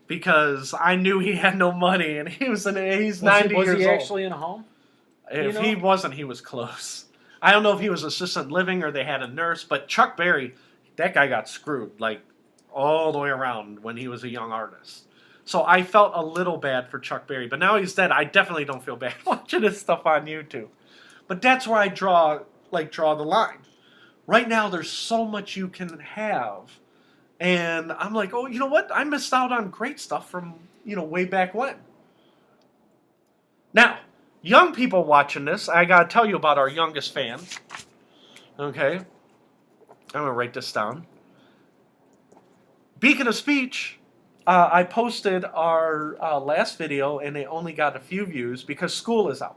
A: because I knew he had no money, and he's 90 years old.
B: Was he actually in a home?
A: If he wasn't, he was close. I don't know if he was assisted living or they had a nurse, but Chuck Berry, that guy got screwed like all the way around when he was a young artist. So I felt a little bad for Chuck Berry, but now he's dead. I definitely don't feel bad watching his stuff on YouTube. But that's where I draw the line. Right now, there's so much you can have, and I'm like, oh, you know what? I missed out on great stuff from way back when. Now, young people watching this, I gotta tell you about our youngest fan. Okay, I'm gonna write this down. Beacon of Speech. I posted our last video, and it only got a few views because school is out,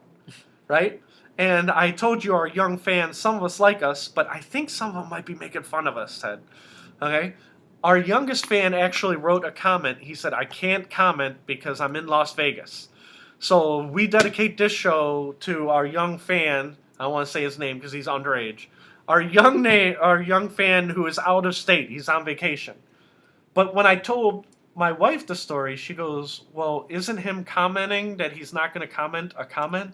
A: right? And I told you our young fans, some of us like us, but I think some of them might be making fun of us, Ted. Okay? Our youngest fan actually wrote a comment. He said, I can't comment because I'm in Las Vegas. So we dedicate this show to our young fan. I don't want to say his name because he's underage. Our young fan who is out of state. He's on vacation. But when I told my wife the story, she goes, well, isn't him commenting that he's not going to comment a comment?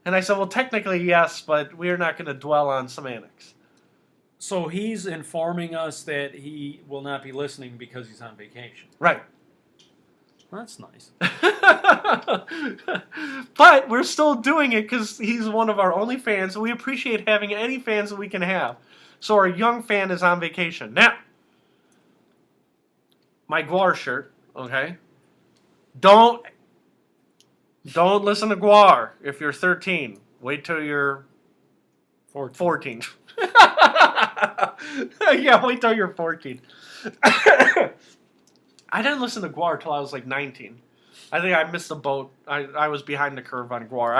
A: And I said, well, technically, yes, but we're not going to dwell on semantics.
B: So he's informing us that he will not be listening because he's on vacation.
A: Right.
B: That's nice.
A: But we're still doing it because he's one of our only fans, and we appreciate having any fans that we can have. So our young fan is on vacation. Now, my GWAR shirt, okay? Don't listen to GWAR if you're 13. Wait till you're 14. Yeah, wait till you're 14. I didn't listen to GWAR till I was like 19. I think I missed the boat. I was behind the curve on GWAR.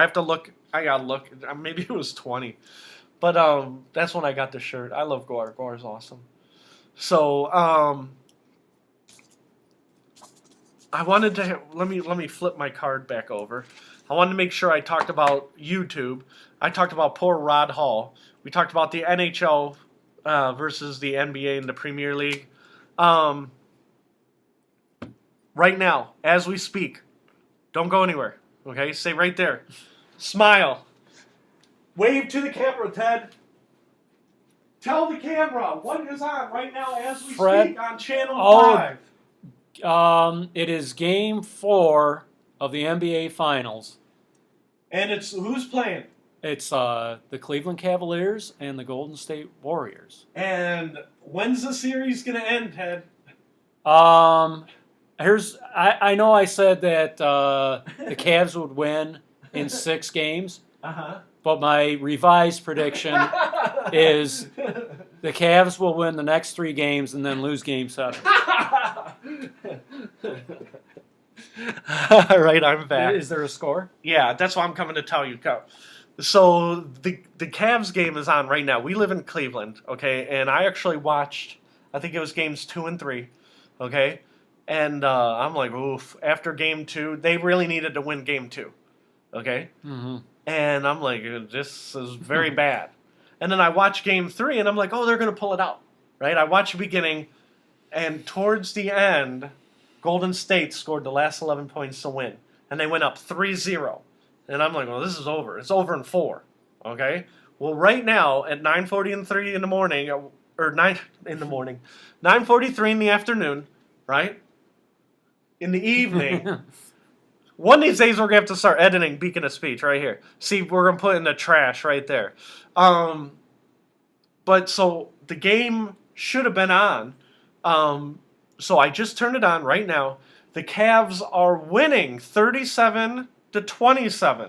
A: I gotta look. Maybe it was 20. But that's when I got the shirt. I love GWAR. GWAR is awesome. So I wanted to let me flip my card back over. I wanted to make sure I talked about YouTube. I talked about poor Rod Hall. We talked about the NHL versus the NBA and the Premier League. Right now, as we speak, don't go anywhere. Okay, stay right there. Smile. Wave to the camera, Ted. Tell the camera what is on right now as we speak on Channel 5.
B: It is Game 4 of the NBA Finals.
A: And it's who's playing?
B: It's the Cleveland Cavaliers and the Golden State Warriors.
A: And when's the series going to end, Ted?
B: I know I said that the Cavs would win in 6 games, but my revised prediction is the Cavs will win the next 3 games and then lose Game 7.
A: All right, I'm back.
B: Is there a score?
A: Yeah, that's what I'm coming to tell you. Go. So the Cavs game is on right now. We live in Cleveland, okay, and I actually watched. I think it was games 2 and 3, okay, and I'm like, oof. After game 2, they really needed to win game 2, okay, and I'm like, this is very bad. And then I watch game 3, and I'm like, oh, they're gonna pull it out, right? I watch the beginning, and towards the end, Golden State scored the last 11 points to win, and they went up 3-0. And I'm like, well, this is over. It's over in 4. Okay? Well, right now at 9:43 in the morning, or 9 in the morning, 9:43 in the afternoon, right? In the evening, one of these days we're going to have to start editing Beacon of Speech right here. See, we're going to put in the trash right there. But so the game should have been on. So I just turned it on right now. The Cavs are winning 37-27.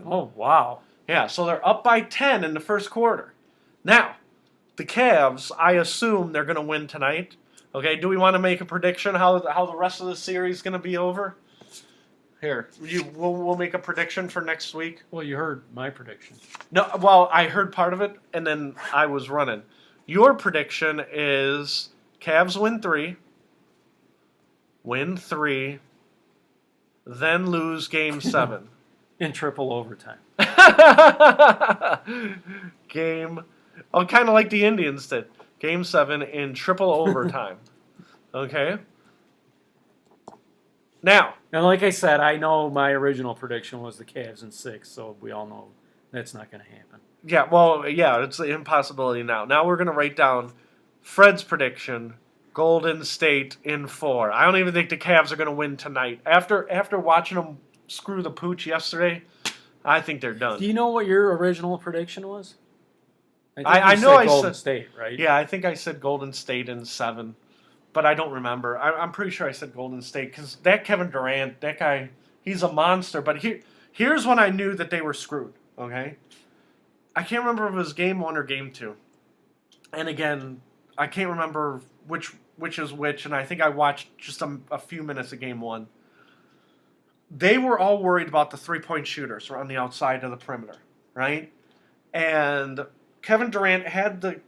B: Oh, wow.
A: Yeah, so they're up by 10 in the first quarter. Now, the Cavs, I assume they're going to win tonight. Okay, do we want to make a prediction how the rest of the series is going to be over? Here, we'll make a prediction for next week.
B: Well, you heard my prediction.
A: No, well, I heard part of it, and then I was running. Your prediction is Cavs win 3, then lose Game 7.
B: In triple overtime.
A: Kind of like the Indians did. Game 7 in triple overtime. Okay? Now.
B: And like I said, I know my original prediction was the Cavs in 6, so we all know that's not going to happen.
A: Yeah, well, yeah, it's an impossibility now. Now we're going to write down Fred's prediction, Golden State in 4. I don't even think the Cavs are going to win tonight. After watching them screw the pooch yesterday, I think they're done.
B: Do you know what your original prediction was?
A: I know I
B: Golden
A: said
B: State, right?
A: Yeah, I think I said Golden State in 7, but I don't remember. I'm pretty sure I said Golden State because that Kevin Durant, that guy, he's a monster. But here's when I knew that they were screwed. Okay, I can't remember if it was game 1 or game 2, and again, I can't remember which is which. And I think I watched just a few minutes of game 1. They were all worried about the 3-point shooters on the outside of the perimeter, right? And Kevin Durant had the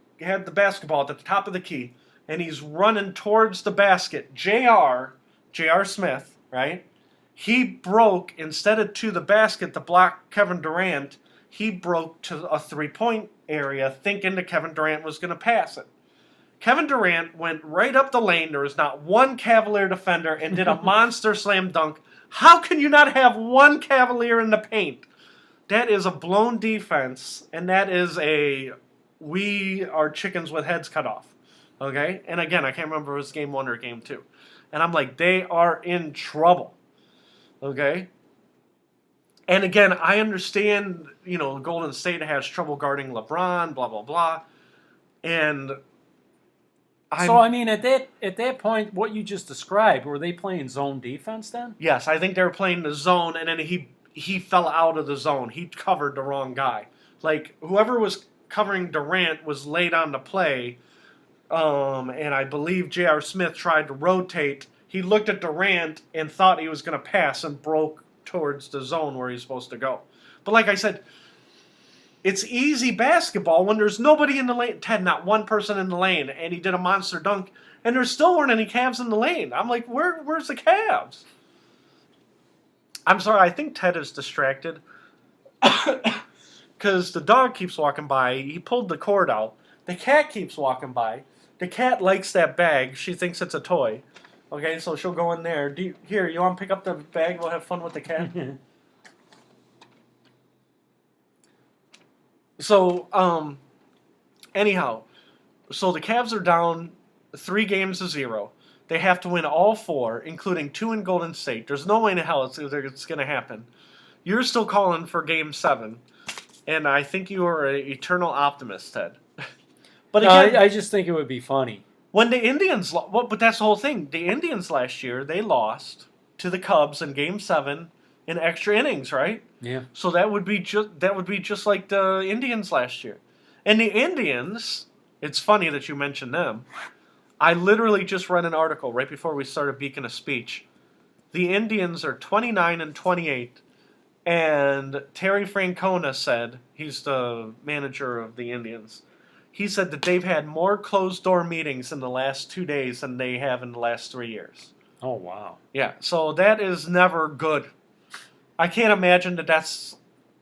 A: basketball at the top of the key, and he's running towards the basket. J.R. Smith, right? He broke, instead of to the basket to block Kevin Durant, he broke to a 3-point area thinking that Kevin Durant was going to pass it. Kevin Durant went right up the lane. There was not one Cavalier defender and did a monster slam dunk. How can you not have one Cavalier in the paint? That is a blown defense, and that is we are chickens with heads cut off. Okay? And again, I can't remember if it was game 1 or game 2. And I'm like, they are in trouble. Okay? And again, I understand, Golden State has trouble guarding LeBron, blah, blah, blah. And
B: so, I mean, at that point, what you just described, were they playing zone defense then?
A: Yes, I think they were playing the zone, and then he fell out of the zone. He covered the wrong guy. Like, whoever was covering Durant was late on the play, and I believe J.R. Smith tried to rotate. He looked at Durant and thought he was going to pass and broke towards the zone where he's supposed to go. But like I said, it's easy basketball when there's nobody in the lane. Ted, not one person in the lane, and he did a monster dunk, and there still weren't any Cavs in the lane. I'm like, where's the Cavs? I'm sorry, I think Ted is distracted because the dog keeps walking by. He pulled the cord out. The cat keeps walking by. The cat likes that bag. She thinks it's a toy. Okay, so she'll go in there. Here, you want to pick up the bag? We'll have fun with the cat. So, anyhow, so the Cavs are down 3-0. They have to win all 4, including 2 in Golden State. There's no way in hell it's going to happen. You're still calling for Game 7, and I think you are an eternal optimist, Ted.
B: But again, I just think it would be funny
A: When the Indians, well, but that's the whole thing. The Indians last year, they lost to the Cubs in Game 7 in extra innings, right?
B: Yeah.
A: So that would be just like the Indians last year. And the Indians, it's funny that you mentioned them. I literally just read an article right before we started Beacon of Speech. The Indians are 29-28, and Terry Francona said, he's the manager of the Indians, he said that they've had more closed-door meetings in the last 2 days than they have in the last 3 years.
B: Oh, wow.
A: Yeah, so that is never good. I can't imagine that that's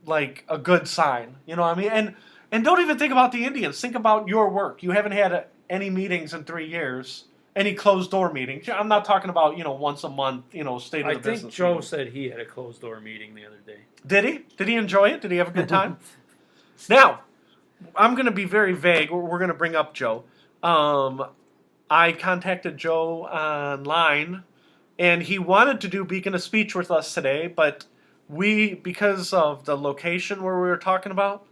A: like a good sign. You know what I mean? And don't even think about the Indians. Think about your work. You haven't had any meetings in 3 years, any closed-door meetings. I'm not talking about, once a month, state of the business.
B: I think Joe
A: meeting.
B: said he had a closed-door meeting the other day.
A: Did he? Did he enjoy it? Did he have a good time? Now, I'm going to be very vague. We're going to bring up Joe. I contacted Joe online, and he wanted to do Beacon of Speech with us today, but because of the location where we were talking about,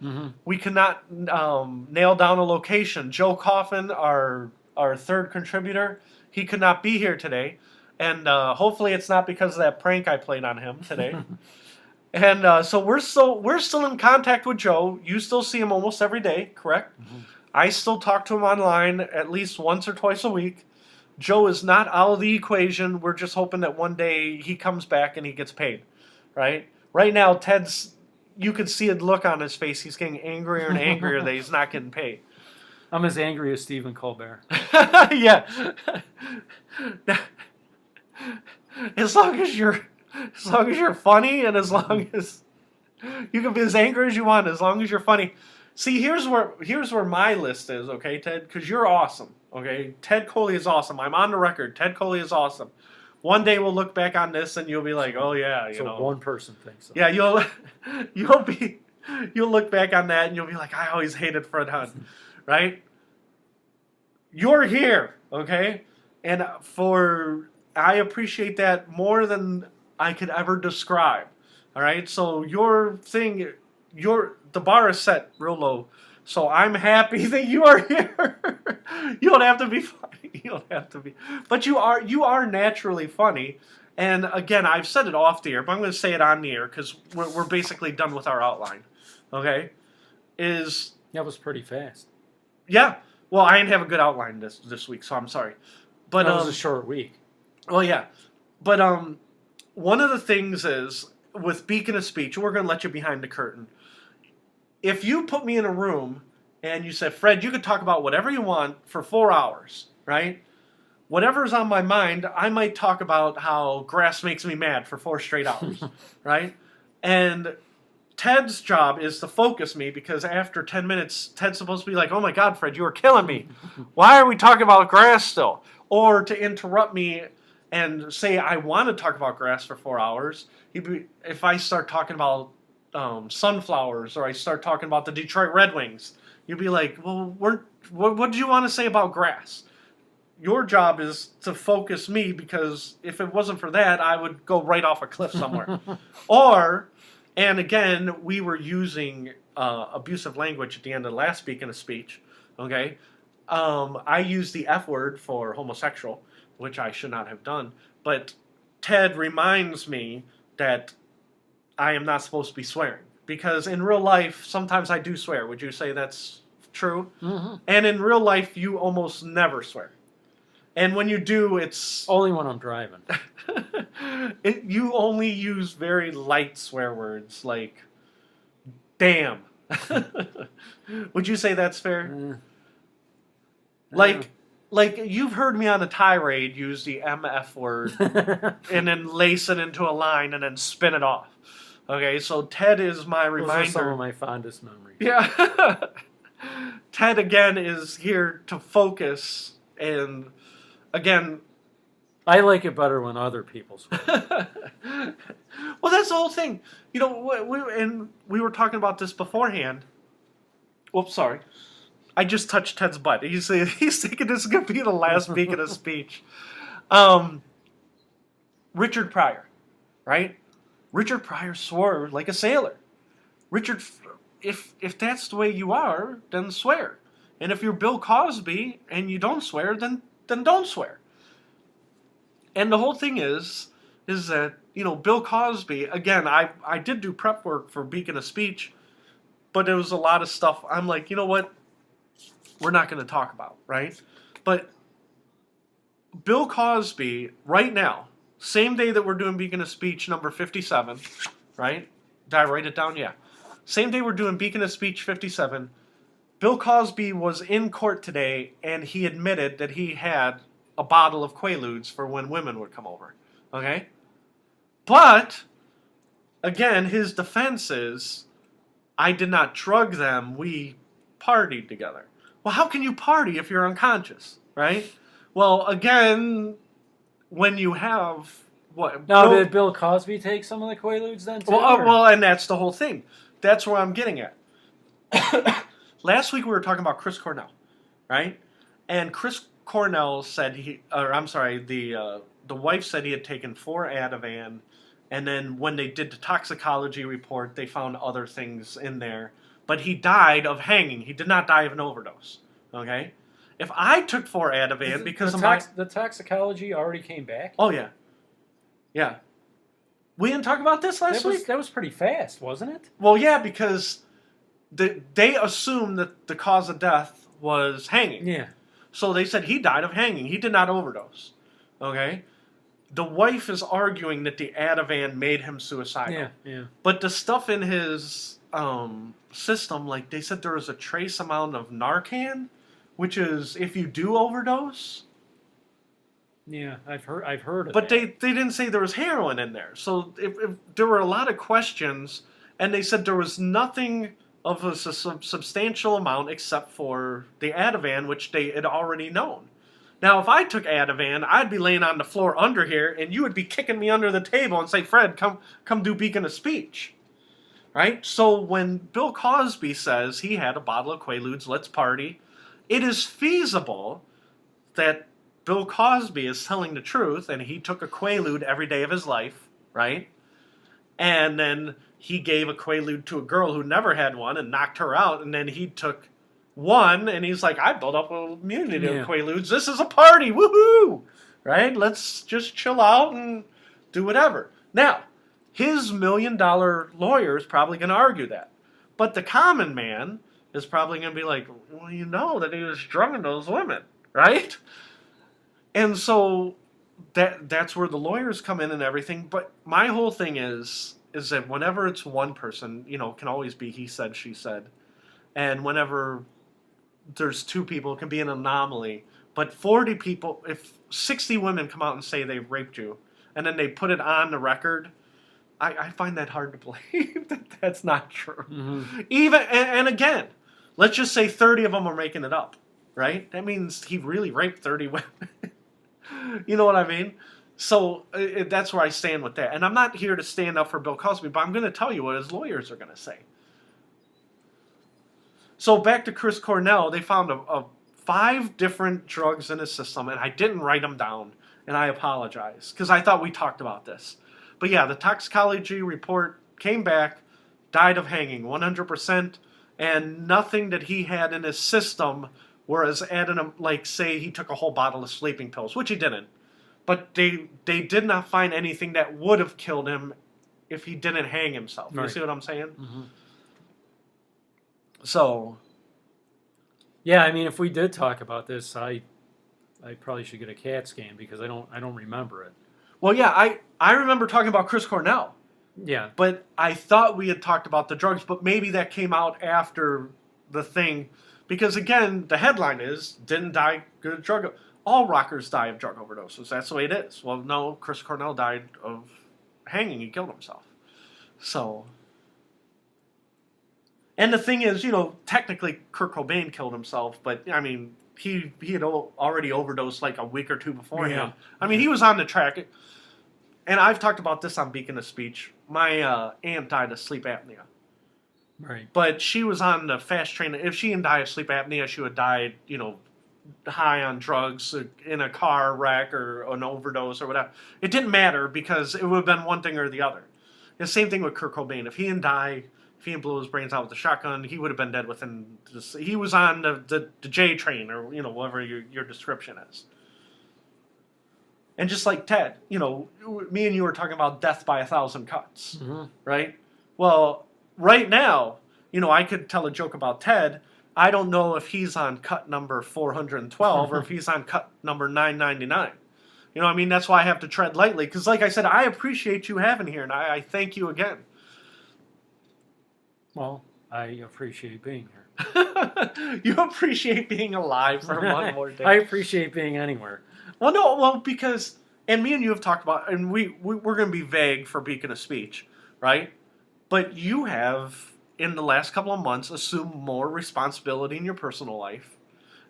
A: we could not nail down a location. Joe Coffin, our third contributor, he could not be here today, and hopefully it's not because of that prank I played on him today. And so we're still in contact with Joe. You still see him almost every day, correct? I still talk to him online at least once or twice a week. Joe is not out of the equation. We're just hoping that one day he comes back and he gets paid, right? Right now, you could see a look on his face. He's getting angrier and angrier that he's not getting paid.
B: I'm as angry as Stephen Colbert.
A: Yeah. As long as you're funny, and as long as you can be as angry as you want, as long as you're funny. See, here's where my list is, okay, Ted? Because you're awesome, okay? Ted Coley is awesome. I'm on the record. Ted Coley is awesome. One day we'll look back on this and you'll be like, oh yeah,
B: So one person thinks so.
A: Yeah, you'll look back on that and you'll be like, I always hated Fred Hunt, right? You're here, okay? And I appreciate that more than I could ever describe. All right, so the bar is set real low. So I'm happy that you are here. You don't have to be funny. You don't have to be, but you are naturally funny. And again, I've said it off the air, but I'm going to say it on the air because we're basically done with our outline. Okay,
B: That was pretty fast.
A: Yeah. Well, I didn't have a good outline this week, so I'm sorry. But
B: That was a short week.
A: Well, yeah, but one of the things is with Beacon of Speech, we're going to let you behind the curtain. If you put me in a room and you said, Fred, you could talk about whatever you want for 4 hours, right? Whatever's on my mind, I might talk about how grass makes me mad for 4 straight hours, right? And Ted's job is to focus me because after 10 minutes, Ted's supposed to be like, oh my God, Fred, you are killing me. Why are we talking about grass still? Or to interrupt me and say I want to talk about grass for 4 hours. If I start talking about sunflowers or I start talking about the Detroit Red Wings, you'd be like, well, what do you want to say about grass? Your job is to focus me because if it wasn't for that, I would go right off a cliff somewhere. And again, we were using abusive language at the end of the last Beacon of Speech, okay? I used the F word for homosexual, which I should not have done. But Ted reminds me that I am not supposed to be swearing. Because in real life, sometimes I do swear. Would you say that's true? Mm-hmm. And in real life, you almost never swear. And when you do, it's...
B: Only when I'm driving.
A: You only use very light swear words, like, damn. Would you say that's fair? Like you've heard me on a tirade use the MF word and then lace it into a line and then spin it off. Okay, so Ted is my reminder.
B: Those are some of my fondest memories.
A: Yeah. Ted, again, is here to focus. And, again...
B: I like it better when other people swear.
A: Well, that's the whole thing. You know, we were talking about this beforehand. Whoops, sorry. I just touched Ted's butt. He's thinking this is going to be the last Beacon of Speech. Richard Pryor, right? Richard Pryor swore like a sailor. Richard, if that's the way you are, then swear. And if you're Bill Cosby and you don't swear, then then don't swear. And the whole thing is that, Bill Cosby, again, I did do prep work for Beacon of Speech, but there was a lot of stuff I'm like, you know what? We're not going to talk about, right? But Bill Cosby, right now, same day that we're doing Beacon of Speech number 57, right? Did I write it down? Yeah. Same day we're doing Beacon of Speech 57, Bill Cosby was in court today, and he admitted that he had a bottle of Quaaludes for when women would come over. Okay? But, again, his defense is, I did not drug them, we partied together. Well, how can you party if you're unconscious, right? Well, again, when you have what?
B: Now, did Bill Cosby take some of the Quaaludes then too?
A: Well, and that's the whole thing. That's where I'm getting at. Last week we were talking about Chris Cornell, right? And Chris Cornell said the wife said he had taken 4 Ativan, and then when they did the toxicology report, they found other things in there. But he died of hanging. He did not die of an overdose. Okay? If I took 4 Ativan because
B: the toxicology already came back.
A: Oh yeah, yeah. We didn't talk about this last week.
B: That was pretty fast, wasn't it?
A: Well, yeah, because they assumed that the cause of death was hanging.
B: Yeah.
A: So they said he died of hanging. He did not overdose. Okay? The wife is arguing that the Ativan made him suicidal.
B: Yeah, yeah.
A: But the stuff in his system, like they said there was a trace amount of Narcan, which is if you do overdose.
B: Yeah, I've heard of
A: But
B: that.
A: they didn't say there was heroin in there. So if there were a lot of questions, and they said there was nothing of a substantial amount except for the Ativan, which they had already known. Now, if I took Ativan, I'd be laying on the floor under here, and you would be kicking me under the table and say, Fred, come do Beacon of Speech. Right? So when Bill Cosby says he had a bottle of Quaaludes, let's party, it is feasible that Bill Cosby is telling the truth, and he took a Quaalude every day of his life, right? And then he gave a Quaalude to a girl who never had one and knocked her out, and then he took one, and he's like, I built up an immunity to Quaaludes. This is a party, woohoo! Right? Let's just chill out and do whatever. Now, his $1 million lawyer is probably going to argue that. But the common man is probably going to be like, well, you know that he was drugging those women, right? And so that's where the lawyers come in and everything. But my whole thing is that whenever it's one person, it can always be he said, she said. And whenever there's 2 people, it can be an anomaly. But 40 people, if 60 women come out and say they raped you, and then they put it on the record, I find that hard to believe that that's not true. Mm-hmm. Even and again, let's just say 30 of them are making it up, right? That means he really raped 30 women. You know what I mean? So that's where I stand with that. And I'm not here to stand up for Bill Cosby, but I'm going to tell you what his lawyers are going to say. So back to Chris Cornell, they found 5 different drugs in his system, and I didn't write them down, and I apologize, because I thought we talked about this. But yeah, the toxicology report came back, died of hanging, 100%, and nothing that he had in his system, whereas adding him, like say he took a whole bottle of sleeping pills, which he didn't. But they did not find anything that would have killed him if he didn't hang himself. Right. You see what I'm saying? Mm-hmm. So,
B: yeah, I mean, if we did talk about this, I probably should get a CAT scan because I don't remember it.
A: Well, yeah, I remember talking about Chris Cornell.
B: Yeah.
A: But I thought we had talked about the drugs, but maybe that came out after the thing. Because, again, the headline is, didn't die good drug. All rockers die of drug overdoses. That's the way it is. Well, no, Chris Cornell died of hanging. He killed himself. So, and the thing is, technically Kurt Cobain killed himself, but, I mean, he had already overdosed like a week or 2 before him. I mean, he was on the track. And I've talked about this on Beacon of Speech. My aunt died of sleep apnea.
B: Right.
A: But she was on the fast train. If she didn't die of sleep apnea, she would have died, high on drugs, in a car wreck or an overdose or whatever. It didn't matter because it would have been one thing or the other. The same thing with Kurt Cobain. If he didn't die, if he didn't blow his brains out with a shotgun, he would have been dead within. He was on the J train or whatever your description is. And just like Ted, me and you were talking about death by 1,000 cuts,
B: Mm-hmm.
A: right? Well, right now, I could tell a joke about Ted. I don't know if he's on cut number 412 or if he's on cut number 999. I mean, that's why I have to tread lightly. Because, like I said, I appreciate you having here, and I thank you again.
B: Well, I appreciate being here.
A: You appreciate being alive for one more day.
B: I appreciate being anywhere.
A: Because, and me and you have talked about, and we're going to be vague for Beacon of Speech, right? But you have, in the last couple of months, assumed more responsibility in your personal life.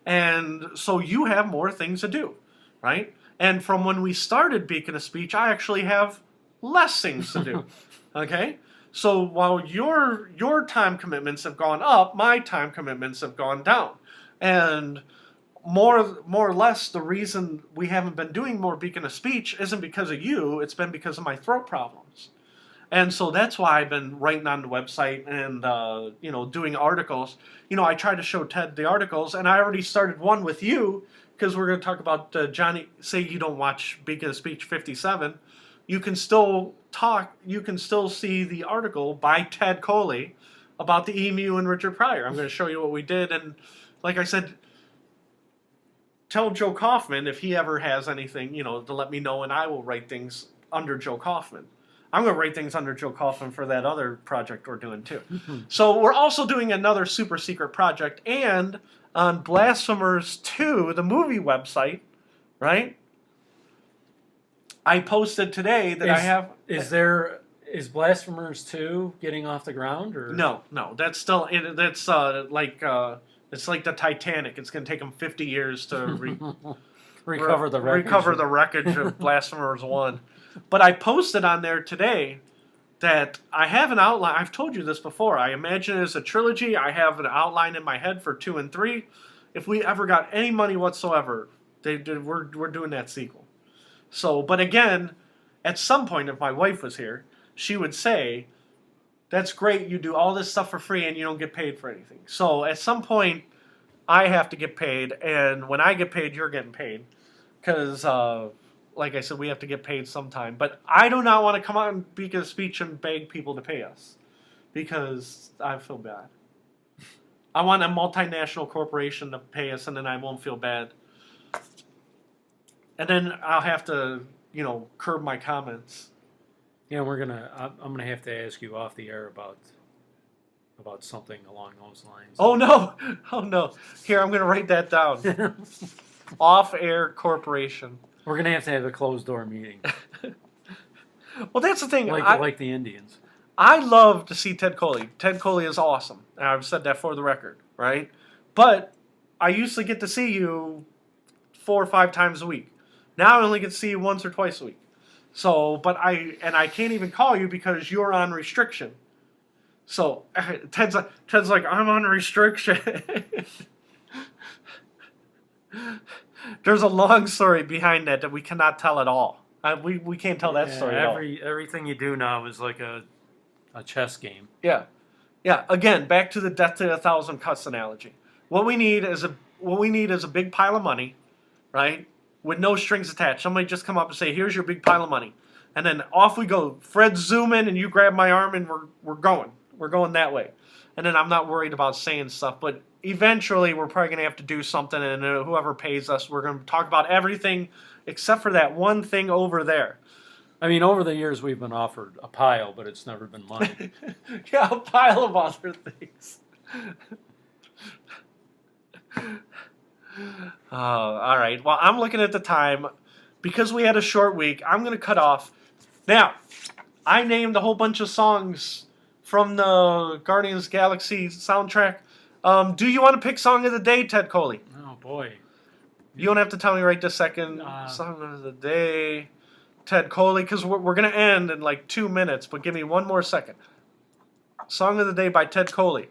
A: And so you have more things to do, right? And from when we started Beacon of Speech, I actually have less things to do, okay? So while your time commitments have gone up, my time commitments have gone down. And more or less, the reason we haven't been doing more Beacon of Speech isn't because of you, it's been because of my throat problems. And so that's why I've been writing on the website and, doing articles. I try to show Ted the articles, and I already started one with you, because we're going to talk about Johnny. Say you don't watch Beacon of Speech 57. You can still see the article by Ted Coley about the emu and Richard Pryor. I'm going to show you what we did. And like I said, tell Joe Kaufman if he ever has anything, to let me know, and I will write things under Joe Kaufman. I'm going to write things under Joe Kaufman for that other project we're doing too. So we're also doing another super secret project, and on Blasphemers 2, the movie website, right? I posted today that
B: Is Blasphemers 2 getting off the ground, or
A: No, that's still it's like the Titanic. It's going to take them 50 years to
B: recover the
A: wreckage of Blasphemers 1. But I posted on there today that I have an outline. I've told you this before. I imagine it as a trilogy. I have an outline in my head for 2 and 3. If we ever got any money whatsoever, we're doing that sequel. So, but again, at some point, if my wife was here, she would say, "That's great. You do all this stuff for free and you don't get paid for anything." So at some point, I have to get paid, and when I get paid, you're getting paid, because. Like I said, we have to get paid sometime. But I do not want to come on Beacon of Speech and beg people to pay us, because I feel bad. I want a multinational corporation to pay us, and then I won't feel bad. And then I'll have to, curb my comments.
B: Yeah, I'm gonna have to ask you off the air about something along those lines.
A: Oh no! Here, I'm going to write that down. Off-air corporation.
B: We're going to have a closed-door meeting.
A: Well, that's the thing.
B: Like the Indians.
A: I love to see Ted Coley. Ted Coley is awesome. And I've said that for the record, right? But I used to get to see you 4 or 5 times a week. Now I only get to see you once or twice a week. So, but I can't even call you because you're on restriction. So Ted's like, I'm on restriction. There's a long story behind that we cannot tell at all. We can't tell that story at all.
B: Everything you do now is like a chess game.
A: Yeah. Again, back to the death to 1,000 cuts analogy. What we need is a big pile of money, right? With no strings attached. Somebody just come up and say, "Here's your big pile of money," and then off we go. Fred, zoom in, and you grab my arm, and we're going. We're going that way. And then I'm not worried about saying stuff, but eventually we're probably going to have to do something, and whoever pays us, we're going to talk about everything except for that one thing over there.
B: I mean, over the years we've been offered a pile, but it's never been money.
A: Yeah, a pile of other things. All right. Well, I'm looking at the time. Because we had a short week, I'm going to cut off. Now, I named a whole bunch of songs from the Guardians of the Galaxy soundtrack. Do you want to pick Song of the Day, Ted Coley?
B: Oh, boy.
A: You don't have to tell me right this second. Song of the Day, Ted Coley, because we're going to end in like 2 minutes, but give me one more second. Song of the Day by Ted Coley.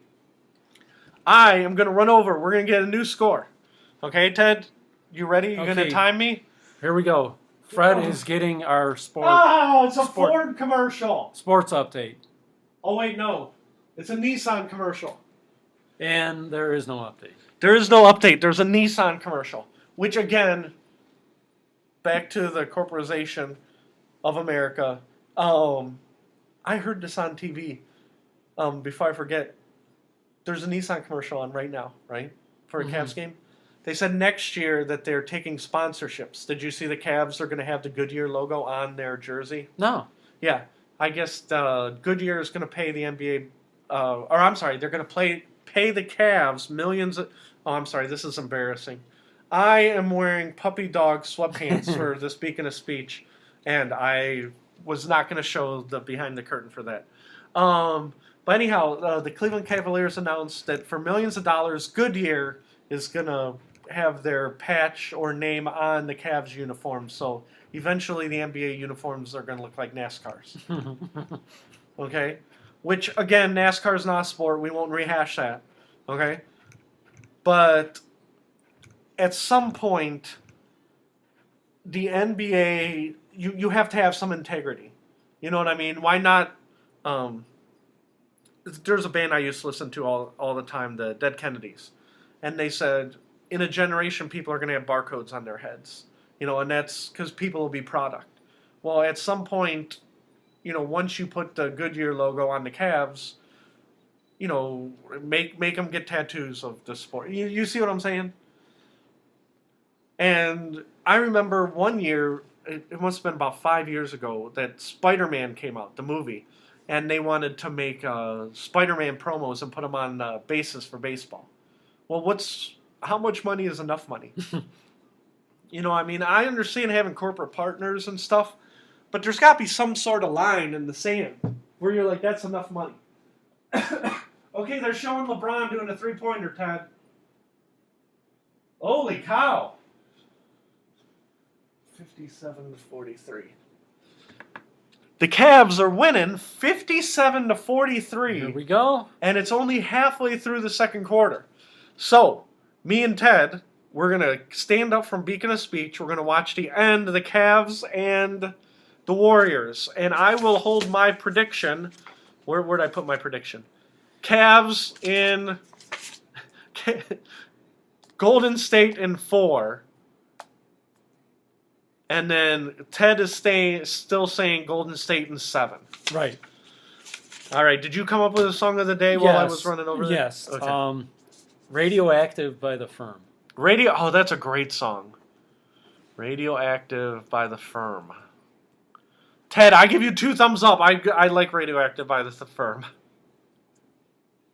A: I am going to run over. We're going to get a new score. Okay, Ted? You ready? You going to time me?
B: Here we go. Fred is getting our sports
A: Ford commercial.
B: Sports update.
A: Oh, wait, no. It's a Nissan commercial.
B: And there is no update.
A: There is no update. There's a Nissan commercial. Which, again, back to the corporatization of America. I heard this on TV. Before I forget, there's a Nissan commercial on right now, right? For a Cavs game. They said next year that they're taking sponsorships. Did you see the Cavs are going to have the Goodyear logo on their jersey?
B: No.
A: Yeah. I guess Goodyear is going to pay the NBA, or I'm sorry, they're going to pay the Cavs millions of, oh, I'm sorry, this is embarrassing. I am wearing puppy dog sweatpants for this Beacon of Speech, and I was not going to show the behind the curtain for that. But anyhow, the Cleveland Cavaliers announced that for millions of dollars, Goodyear is going to have their patch or name on the Cavs uniform. So eventually the NBA uniforms are going to look like NASCAR's. Okay? Which, again, NASCAR is not a sport. We won't rehash that. Okay? But at some point, the NBA, you have to have some integrity. You know what I mean? Why not? There's a band I used to listen to all the time, the Dead Kennedys. And they said, in a generation, people are going to have barcodes on their heads. You know, and that's because people will be product. Well, at some point, you know, once you put the Goodyear logo on the Cavs, you know, make them get tattoos of the sport. You see what I'm saying? And I remember one year, it must have been about 5 years ago, that Spider-Man came out, the movie. And they wanted to make Spider-Man promos and put them on bases for baseball. Well, how much money is enough money? You know, I mean, I understand having corporate partners and stuff, but there's got to be some sort of line in the sand where you're like, that's enough money. Okay, they're showing LeBron doing a three-pointer, Ted. Holy cow. 57-43. The Cavs are winning 57-43.
B: Here we go.
A: And it's only halfway through the second quarter. So, me and Ted, we're going to stand up from Beacon of Speech. We're going to watch the end of the Cavs and the Warriors. And I will hold my prediction. Where'd I put my prediction? Cavs in Golden State in 4. And then Ted is still saying Golden State in 7.
B: Right.
A: All right. Did you come up with a song of the day while I was running over there?
B: Yes.
A: Okay.
B: Radioactive by The Firm.
A: Oh, that's a great song. Radioactive by The Firm. Ted, I give you 2 thumbs up. I like Radioactive by The Firm.